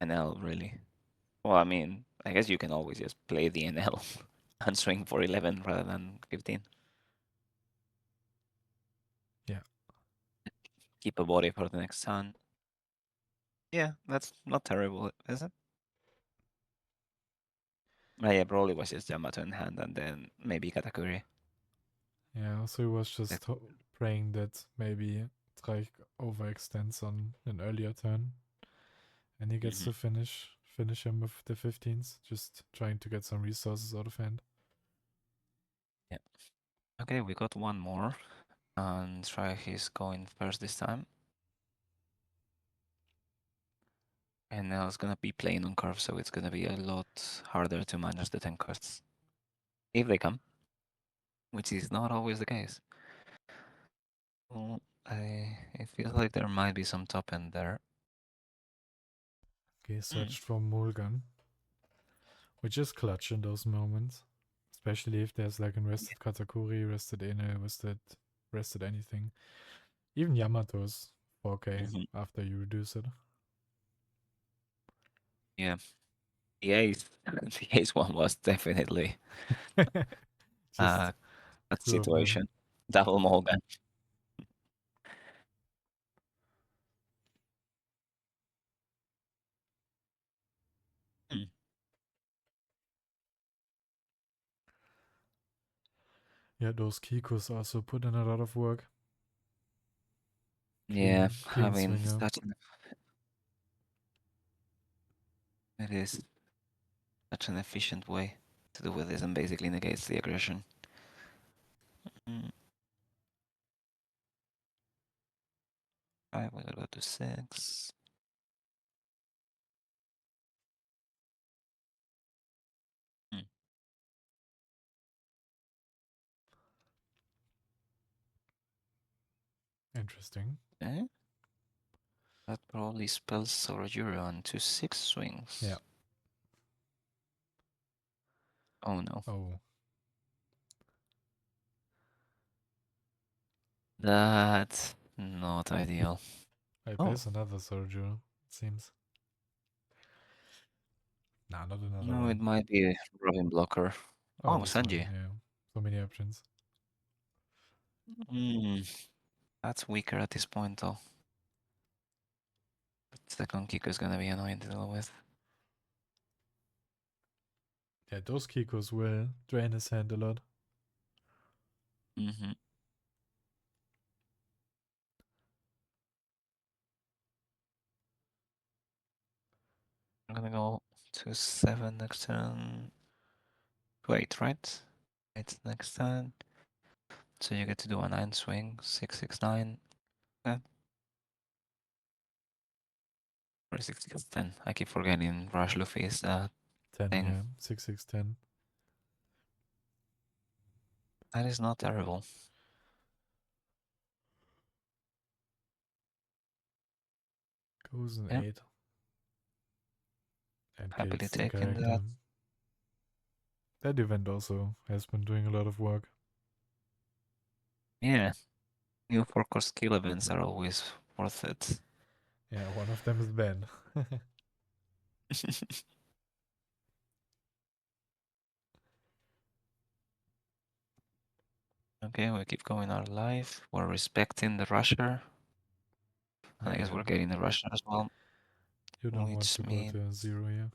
NL really. Well, I mean, I guess you can always just play the NL and swing for 11 rather than 15. Yeah. Keep a body for the next turn. Yeah, that's not terrible, is it? Yeah, probably was just Yamato in hand and then maybe Katakuri. Yeah, so he was That, just praying that maybe Traich overextends on an earlier turn and he gets mhm. to finish him with the 15s, just trying to get some resources out of hand. Yeah. Okay, we got one more. And try he's going first this time. And now it's gonna be playing on curve, so it's gonna be a lot harder to manage the 10 cards. If they come, which is not always the case. Well, it feels like there might be some top end there. Okay, Hmm. searched for Mulgan, which is clutch in those moments. Especially if there's like rested Katakuri, rested Ene, rested anything. Even Yamato's 4k Mhm. after you reduce it. Yeah. The ace, the ace one was definitely Just that two of them. situation. Double mulligan. Hmm. Yeah, those Kikos also put in a lot of work. Yeah, I Clean mean, swinger. it is such an efficient way to do with this and basically negates the aggression. Mm. Alright, we gotta go to 6. Hmm. Interesting. Okay. That probably spells Sorajuro on to 6 Yeah. swings. Oh no. Oh, That's not ideal. I Oh, place another Sergio, it seems. Nah, not another no, it one. might be a Robin blocker. Oh, Oh, this one. Sanji. Yeah. So many options. Hmm. That's weaker at this point though. Second kicker is gonna be annoying to deal with. Yeah, those Kikos will drain his hand a lot. Mm-hmm. I'm gonna go to 7 next turn. Wait, right? It's next turn. So you get to do a 9 swing. 669. Yeah. Or 610. I keep forgetting Rush Luffy's 10, thing. yeah. 6, 6, 10. That is not terrible. Goes an Yeah, 8 and happily kills the taking character. that. That event also has been doing a lot of work. Yeah, new 4 core skill events are always worth it. Yeah, one of them is Ben. Okay, we keep going our life. We're respecting the rusher. And I guess Yeah, we're getting the rusher as well. you don't want Which to go means to 0 here.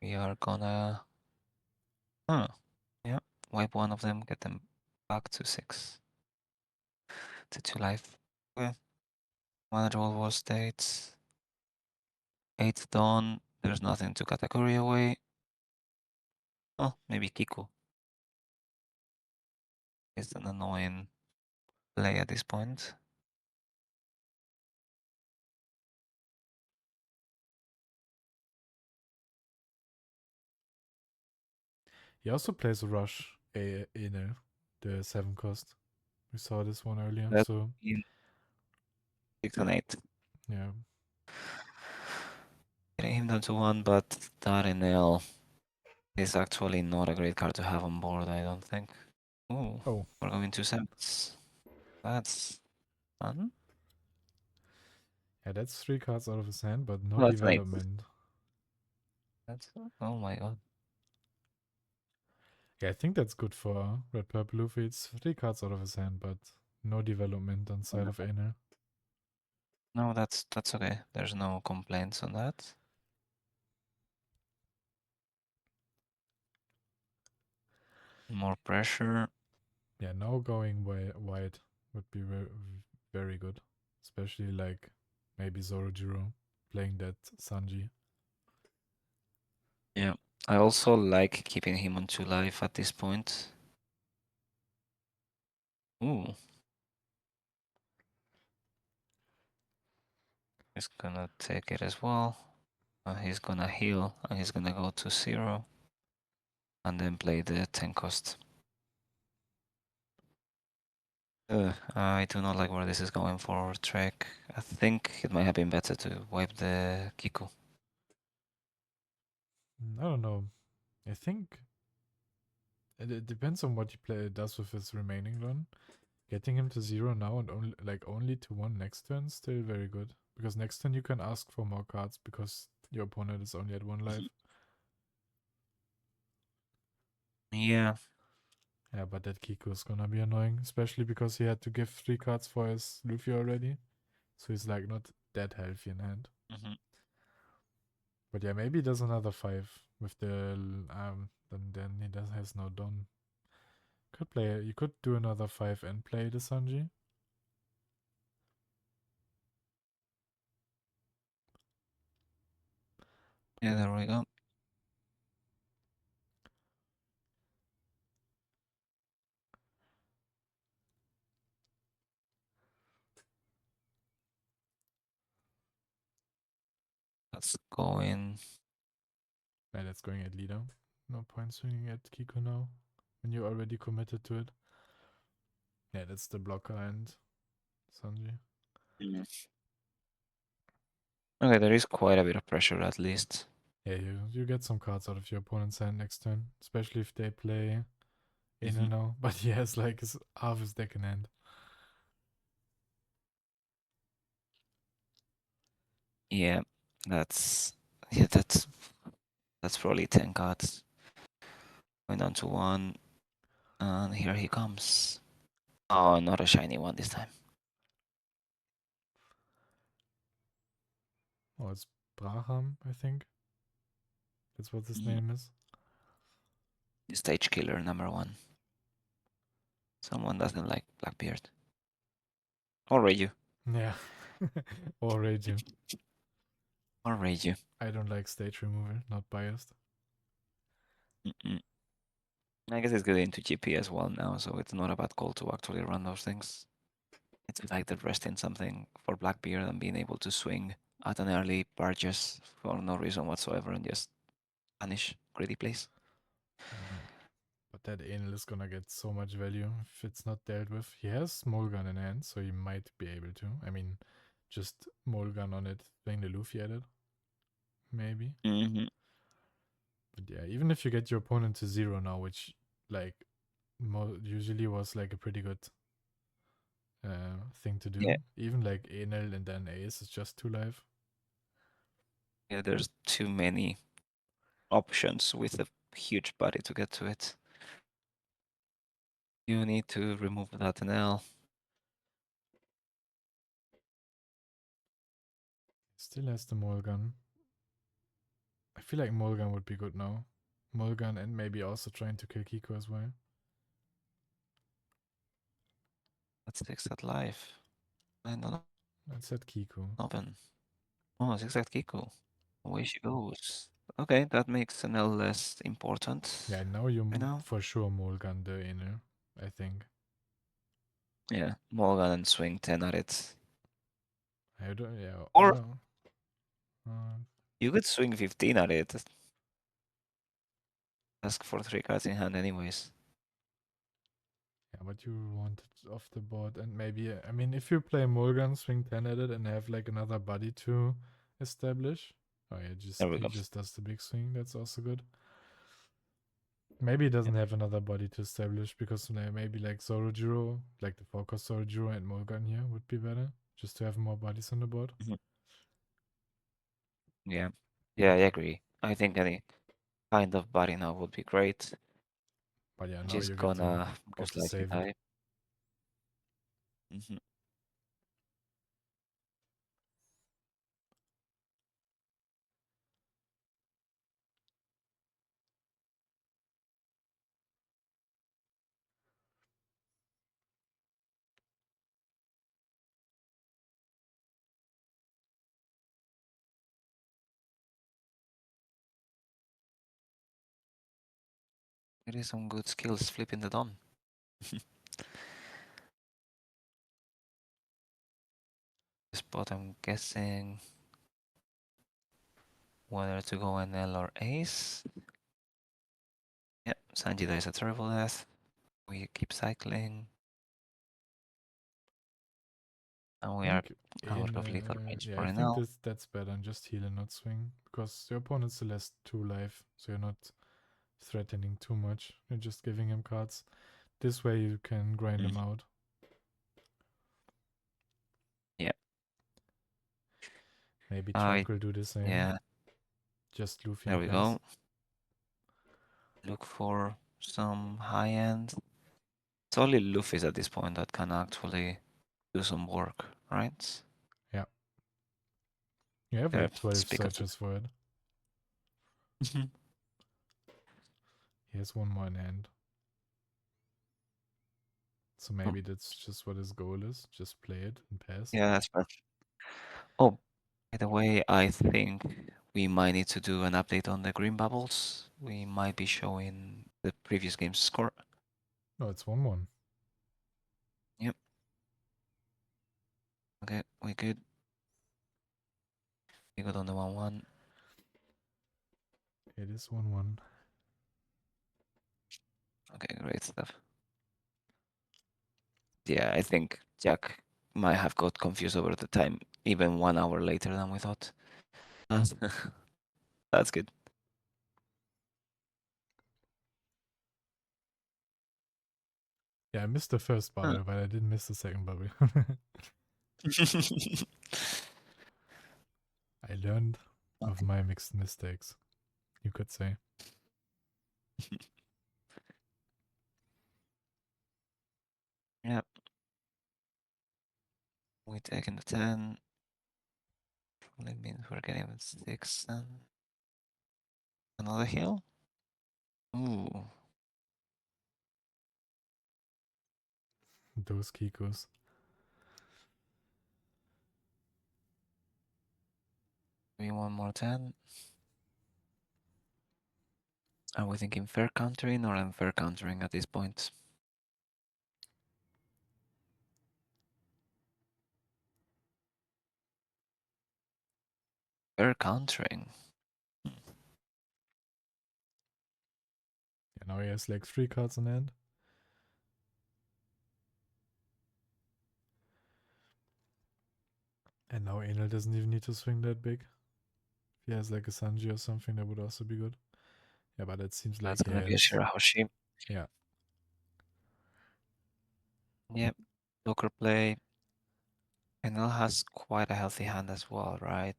we are gonna... Huh. Yeah, wipe one of them, get them back to 6. To 2 life. Okay. Manageable war states. 8 dawn. There's nothing to Katakuri away. Oh, maybe Kiku is an annoying play at this point. He also plays a rush in the 7 cost. We saw this one earlier, That so in 6 and 8. yeah. Getting him down to 1, but Darinel is actually not a great card to have on board, I don't think. Ooh, Oh, we're going to 7s. That's fun. yeah, that's 3 cards out of his hand, but no Oh, that's an 8. development. That's, oh my god. Yeah, I think that's good for Red Purple Luffy. It's 3 cards out of his hand, but no development on side of Einer. No, that's okay. There's no complaints on that. More pressure. Yeah, now going wide would be very good. Especially like maybe Zorojiro playing that Sanji. Yeah. I also like keeping him on 2 life at this point. Ooh. He's gonna take it as well. He's gonna heal and he's gonna go to 0 and then play the 10 cost. I do not like where this is going for Traich. I think it might have been better to wipe the Kiku. I don't know. I think it depends on what he does with his remaining run. Getting him to 0 now and only to 1 next turn still very good. Because next turn you can ask for more cards because your opponent is only at 1 life. Yeah. Yeah, but that Kiku is gonna be annoying, especially because he had to give 3 cards for his Luffy already. So he's like not that healthy in hand. Mm-hmm. But yeah, maybe he does another 5 with the then he has no Don. You could do another 5 and play the Sanji. Yeah, there we go. Let's go in. Yeah, that's going at leader. No point swinging at Kiko now when you're already committed to it. Yeah, that's the blocker and Sanji. Okay, there is quite a bit of pressure at least. Yeah, you get some cards out of your opponent's hand next turn, especially if they play in and now. But he has like half his deck in hand. Yeah, that's yeah, that's probably 10 cards. Going down to 1, and here he comes. Oh, not a shiny one this time. Oh, it's Braham, I think. That's what his Mm. name is. Stage killer #1. Someone doesn't like Blackbeard. Or Reiju. Yeah. Or Raging. Or Reiju. I don't like stage removal, not biased. Mm-mm. I guess it's getting into GP as well now, so it's not a bad call to actually run those things. It's like the rest in something for Blackbeard and being able to swing at an early purchase for no reason whatsoever and just punish greedy plays. But that Anil is gonna get so much value if it's not dealt with. He has Molgan in hand, so he might be able to. I mean, just Molgan on it, playing the Luffy at it. Maybe. Mm-hmm. But yeah, even if you get your opponent to 0 now, which like usually was like a pretty good thing to do. Yeah, Even like Anil and then Ace is just 2 life. yeah, there's too many options with a huge body to get to it. You need to remove that NL. Still has the Molgan. I feel like Molgan would be good now. Molgan and maybe also trying to kill Kiko as well. That's exact life. I don't That's at Kiko. open. Oh, it's exact Kiku. Away she goes. Okay, that makes NL less important Yeah, now you right now. for sure Molgan the Anil, I think. Yeah, Morgan and swing 10 at it. I don't, yeah, Or uh, you could swing 15 at it. Ask for 3 cards in hand anyways. yeah, but you want it off the board, and maybe I mean if you play Molgan, swing 10 at it, and have like another body to establish. Oh yeah, There we he go. just does the big swing. That's also good. Maybe he Yep. doesn't have another body to establish because maybe like Zorojiro, like the 4-cost Zorojiro and Molgan here would be better, just to have more bodies on the board. Mhm. Yeah. Yeah, I agree. I think any kind of body now would be great. But yeah, now She's you gonna get most to likely save it. die. Hmm. There is some good skills flipping the Don. Spot I'm guessing whether to go NL or Ace. Yep, Sanji dies a terrible death. We keep cycling. And we are think out in of lethal range yeah, I for think now. that's better than just heal and not swing because your opponent still has 2 life, so you're not threatening too much. You're just giving him cards. This way you can grind him Mhm. out. Yeah. Maybe I Chuck will do the same. yeah. Just Luffy There and we pass. go. Look for some high end. It's only Luffy's at this point that can actually do some work, right? Yeah. You have There, like 12 speak of the. searches for it. Mhm. He has one more in hand. So Oh, maybe that's just what his goal is. Just play it and pass. yeah, that's perfect. Oh, by the way, I think we might need to do an update on the green bubbles. We might be showing the previous game's score. No, it's 1-1. Yep. Okay, we good. We good on the 1-1. It is 1-1. Okay, great stuff. Yeah, I think Jack might have got confused over the time, even 1 hour later than we thought. Uh, That's good. Yeah, I missed the first Huh. bubble, but I didn't miss the second bubble. I learned of my mixed mistakes, you could say. Yep, we taking the 10. That means we're getting with 6 and another heal. Ooh, Those Kikos. we one more 10. Are we thinking fair countering or unfair countering at this point? Fair countering. Yeah, now he has like 3 cards in hand. And now Enel doesn't even need to swing that big. If he has like a Sanji or something, that would also be good. Yeah, but it seems like That's he gonna be a has. Shirahoshi. Yeah, Yep, Joker play. Enel has quite a healthy hand as well, right?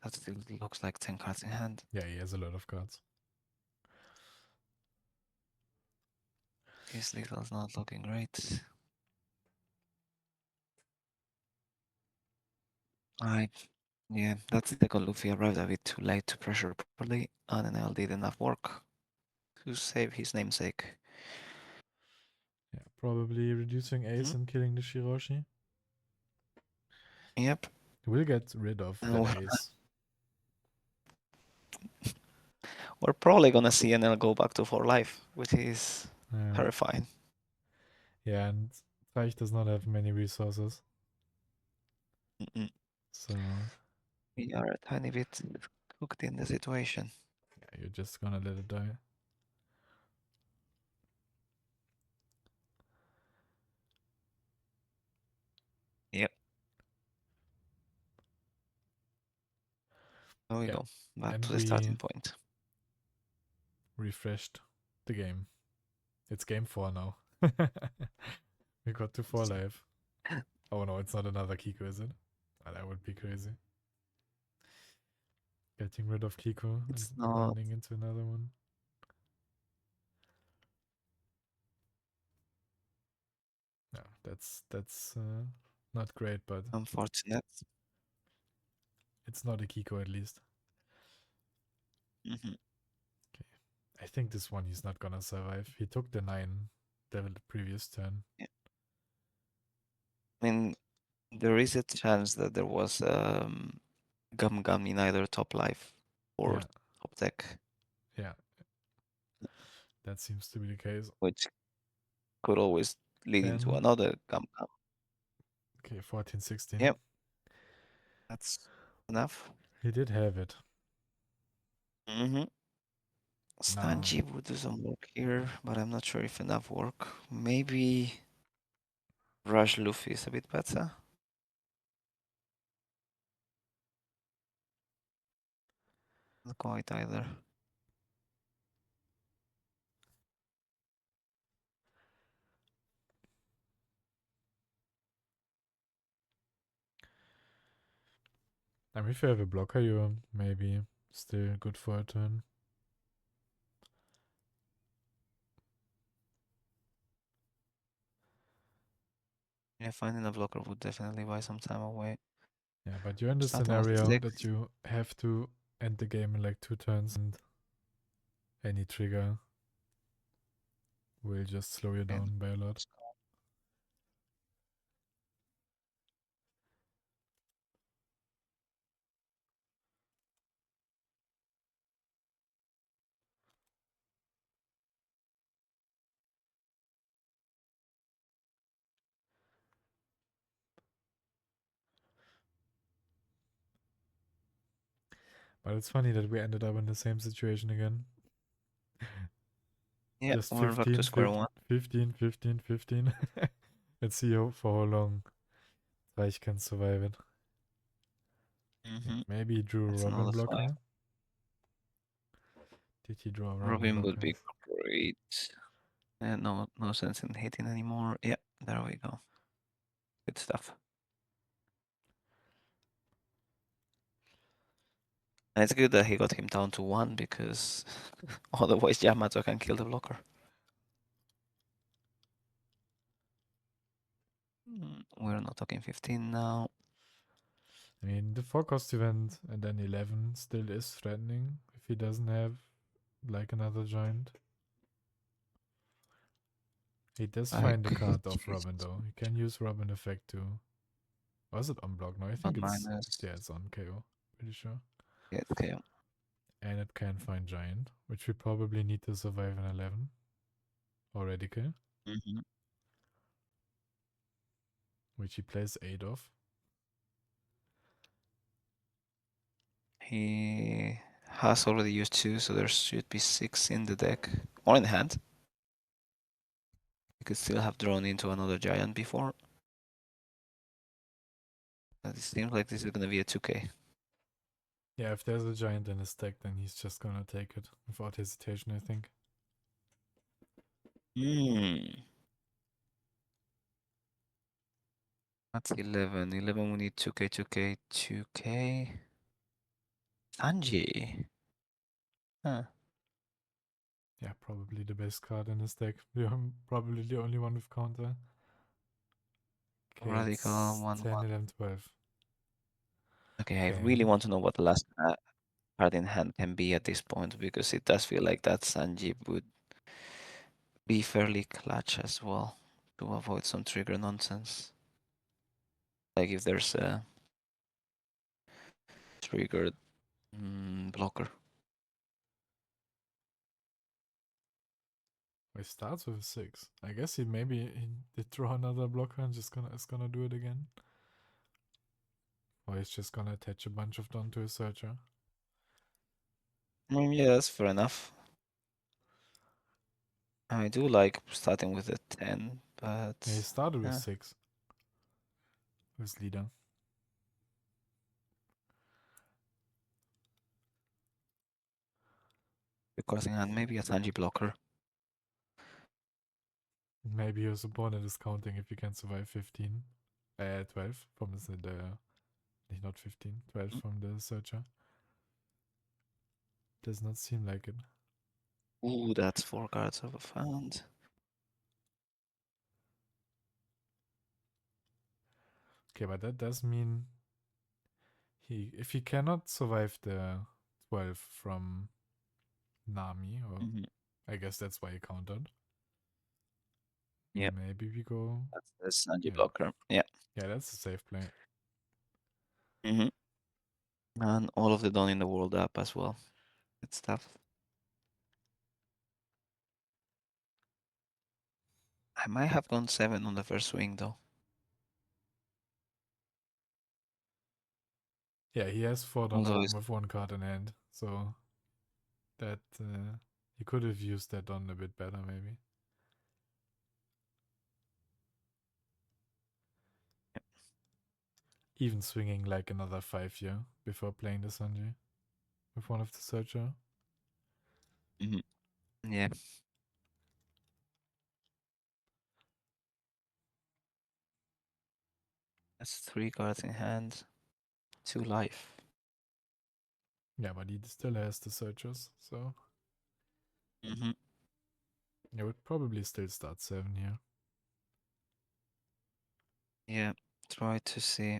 That still looks like 10 cards in hand. yeah, he has a lot of cards. His lethal's not looking great. Right. Yeah, that's the goal. Luffy arrived a bit too late to pressure properly, and Enel did enough work to save his namesake. Yeah, probably reducing Ace Mhm. and killing the Shiroshi. Yep. We'll get rid of And that we're, Ace. we're probably gonna see Enel go back to 4 life, which is Yeah, terrifying. yeah, and Traich does not have many resources. Mm-mm. So, We are a tiny bit cooked in the situation. yeah, you're just gonna let it die. Yep. There we Yeah, go. Back and to the we starting point. refreshed the game. It's game 4 now. We got to 4 life. Oh no, it's not another Kiko, is it? Ah, that would be crazy. Getting rid of Kiko and It's not rounding into another one. No, that's not great, but unfortunate. it's not a Kiko at least. Mhm. Okay. I think this one he's not gonna survive. He took the 9 the previous turn. Yeah. I mean, there is a chance that there was Gum Gum in either top life or Yeah, top deck, yeah, that seems to be the case. which could always lead into Then, another Gum Gum. okay, 14, 16. Yep, that's enough. He did have it. Mm-hmm. Now, Stanji would do some work here, but I'm not sure if enough work. Maybe Rush Luffy is a bit better. Not quite either. I mean, if you have a blocker, you're maybe still good for a turn. Yeah, finding a blocker would definitely buy some time away. Yeah, but you're in the Starting with scenario 6. that you have to end the game in like 2 turns, and any trigger will just slow you And down by a lot. But it's funny that we ended up in the same situation again. yeah, Just we're back to 15, square one. 15, 15, 15. Let's see for how long Traich can survive it. Mm-hmm. Maybe he drew a That's Robin another 5. blocker. Did he draw a Robin Robin would blocker? be great. No sense in hitting anymore. Yeah, there we go. Good stuff. And it's good that he got him down to 1 because otherwise Yamato can kill the blocker. We're not talking 15 now. I mean, the 4 cost event and then 11 still is threatening if he doesn't have like another giant. He does Like, find the card of Robin though. He can use Robin effect to. Was it on block? No, I think one minus. it's on KO. Pretty sure. Yeah, okay. And it can find giant, which we probably need to survive an 11 or radical, Mm-hmm. which he plays 8 of. He has already used 2, so there should be 6 in the deck. Or in hand. He could still have drawn into another giant before. But it seems like this is gonna be a 2k. Yeah, if there's a giant in his deck, then he's just gonna take it without hesitation, I think. Hmm. That's 11. 11 we need 2k, 2k, 2k. Sanji. Huh. Yeah, probably the best card in his deck. Probably the only one with counter. Okay, Radical it's 1 1. 10, 11, 12. Okay, I Okay. really want to know what the last card in hand can be at this point because it does feel like that Sanji would be fairly clutch as well to avoid some trigger nonsense. Like if there's a triggered blocker. He starts with a 6. I guess he did draw another blocker and is gonna do it again. Or he's just gonna attach a bunch of Don to his searcher. Yeah, that's fair enough. I do like starting with a 10, Yeah, he but started with yeah, 6 with leader. because in hand maybe a Sanji blocker. Maybe your opponent is counting if you can survive 15. 12 from not 15, 12 from the searcher. Does not seem like it. Ooh, that's 4 cards of a found. Okay, but that does mean if he cannot survive the 12 from Nami, or Mm-hmm. I guess that's why he countered. Yep, Maybe we go. that's the Sanji Yeah, blocker. Yeah. yeah, that's a safe play. Mm-hmm. And all of the Dawn in the World up as well. Good stuff. I might have gone 7 on the first swing though. Yeah, he has fought on Although open it's with 1 card in hand, so that he could have used that on a bit better, maybe. Even swinging like another 5 here before playing the Sanji. with one of the searcher. Yeah. That's 3 cards in hand. 2 life. Yeah, but he still has the searchers, so I would probably still start 7 here. Yeah. Try to see.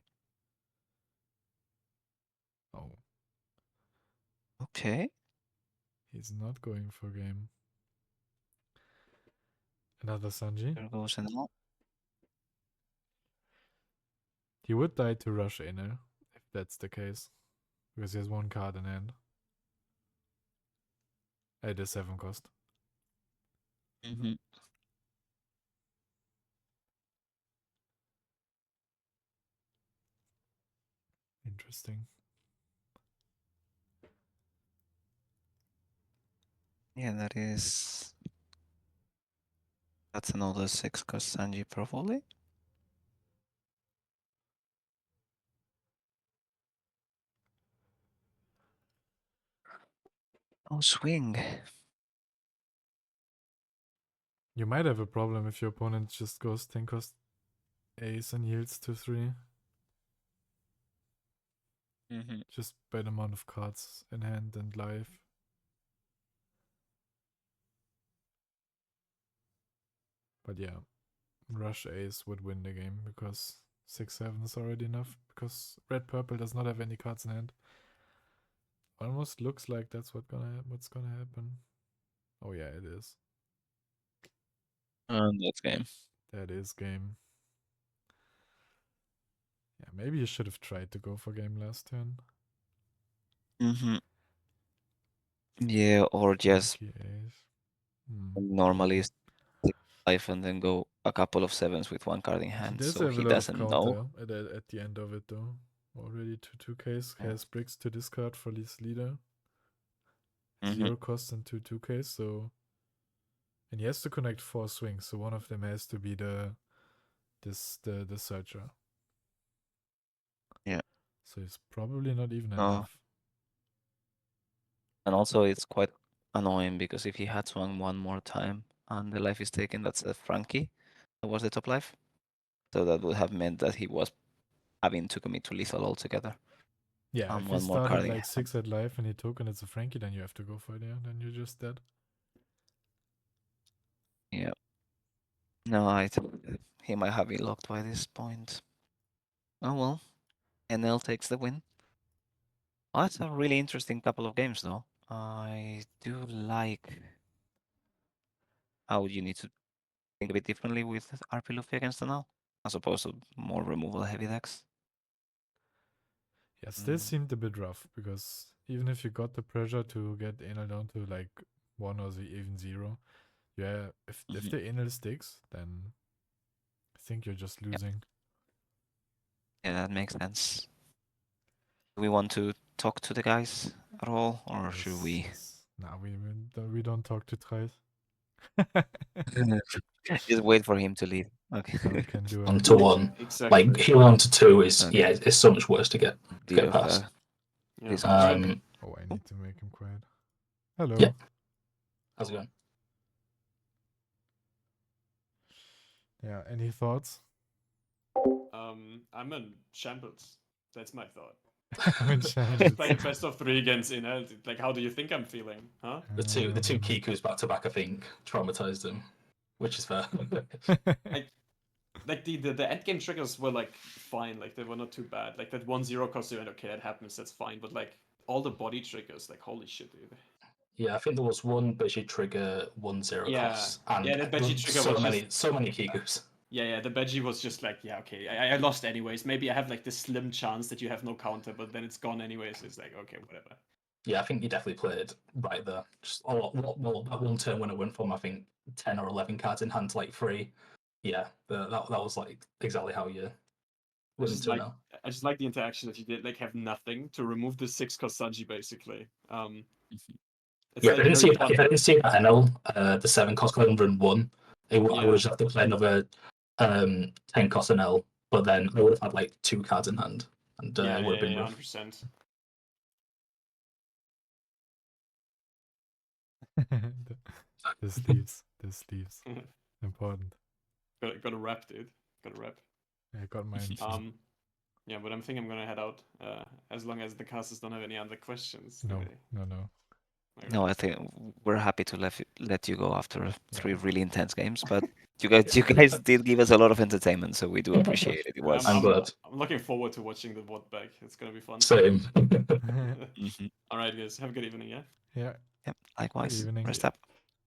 Oh, Okay. he's not going for game. Another Sanji. There goes an L. He would die to rush Enel, if that's the case. Because he has 1 card in hand. At a 7 cost. Interesting. Yeah, that is. That's another 6 cost Sanji probably. Oh, swing. You might have a problem if your opponent just goes 10 cost ace and yields to 3. Just by the amount of cards in hand and life. But yeah, rush ace would win the game because 6-7 is already enough. Because red purple does not have any cards in hand. Almost looks like that's what's gonna happen. Oh yeah, it is. And that's game. That is game. Yeah, maybe you should have tried to go for game last turn. Yeah, or just Frankie ace. normally stick life and then go a couple of 7s with 1 card in He hand, does so have a he lot of doesn't know. counter at the end of it though. Already 2-2Ks, Yeah. has bricks to discard for this leader. 0 cost and 2-2Ks, so. And he has to connect 4 swings, so one of them has to be the searcher. Yeah. So it's probably not even No. enough. And also it's quite annoying because if he had swung 1 more time and the life is taken, that's a Frankie. That was the top life. So that would have meant that he was having to commit to lethal altogether. Yeah, if he 1 more started card in like hand. 6 at life and he took and it's a Frankie, then you have to go for it, yeah. Then you're just dead. Yeah. No, he might have been locked by this point. Oh well. NL takes the win. Oh, that's a really interesting couple of games though. I do like how you need to think a bit differently with RP Luffy against NL, as opposed to more removal heavy decks. Yeah, still seemed a bit rough because even if you got the pressure to get Enel down to like 1 or even 0, yeah, if the Enel sticks, then I think you're just losing. Yeah, that makes sense. Do we want to talk to the guys at all, or should we? Nah, we don't talk to Traich. Just wait for him to leave. Okay. So we can do 1 it. to 1. Exactly. Like healing on to 2 is Okay. yeah, it's so much worse to get Deal of past. this Yeah. Oh, I need to make him quiet. Hello. Yeah. How's it going? Yeah, any thoughts? I'm in shambles. That's my thought. I'm in shambles. Playing best of 3 against Inel. Like, how do you think I'm feeling? Huh? The two Kikus back to back, I think, traumatized him, which is fair. Like the end game triggers were like fine, like they were not too bad. Like that 1-0 cost you went, okay, that happens, that's fine. But like all the body triggers, like holy shit, dude. Yeah, I think there was one Beji trigger, 1-0 cost, and yeah, that Beji trigger so was many Kikus. Yeah, the Beji was just like, yeah, okay, I lost anyways. Maybe I have like this slim chance that you have no counter, but then it's gone anyways. It's like, okay, whatever. Yeah, I think you definitely played right there. Just a lot. Well, that one turn when it went from I think 10 or 11 cards in hand to like 3. Yeah, that was like exactly how you win to now. I just like the interaction that you did, like have nothing to remove the 6 cost Sanji basically. It's Yeah, like if I didn't see that NL, the 7 cost 101, I would just have to play another 10 cost NL, but then I would have had like 2 cards in hand, and it would have been rough. 100%. The sleeves. The sleeves. Important. Gotta rap, dude. Gotta rap. I got mine. Yeah, but I think I'm gonna head out. As long as the casters don't have any other questions. No, Okay. no. No, I think we're happy to let you go after 3 Yeah. really intense games, but you guys did give us a lot of entertainment, so we do appreciate it. It was. I'm glad. I'm looking forward to watching the VOD back. It's gonna be fun. Same. Mhm. All right, guys. Have a good evening. Yeah. Yeah. Yep, likewise. evening. Rest up.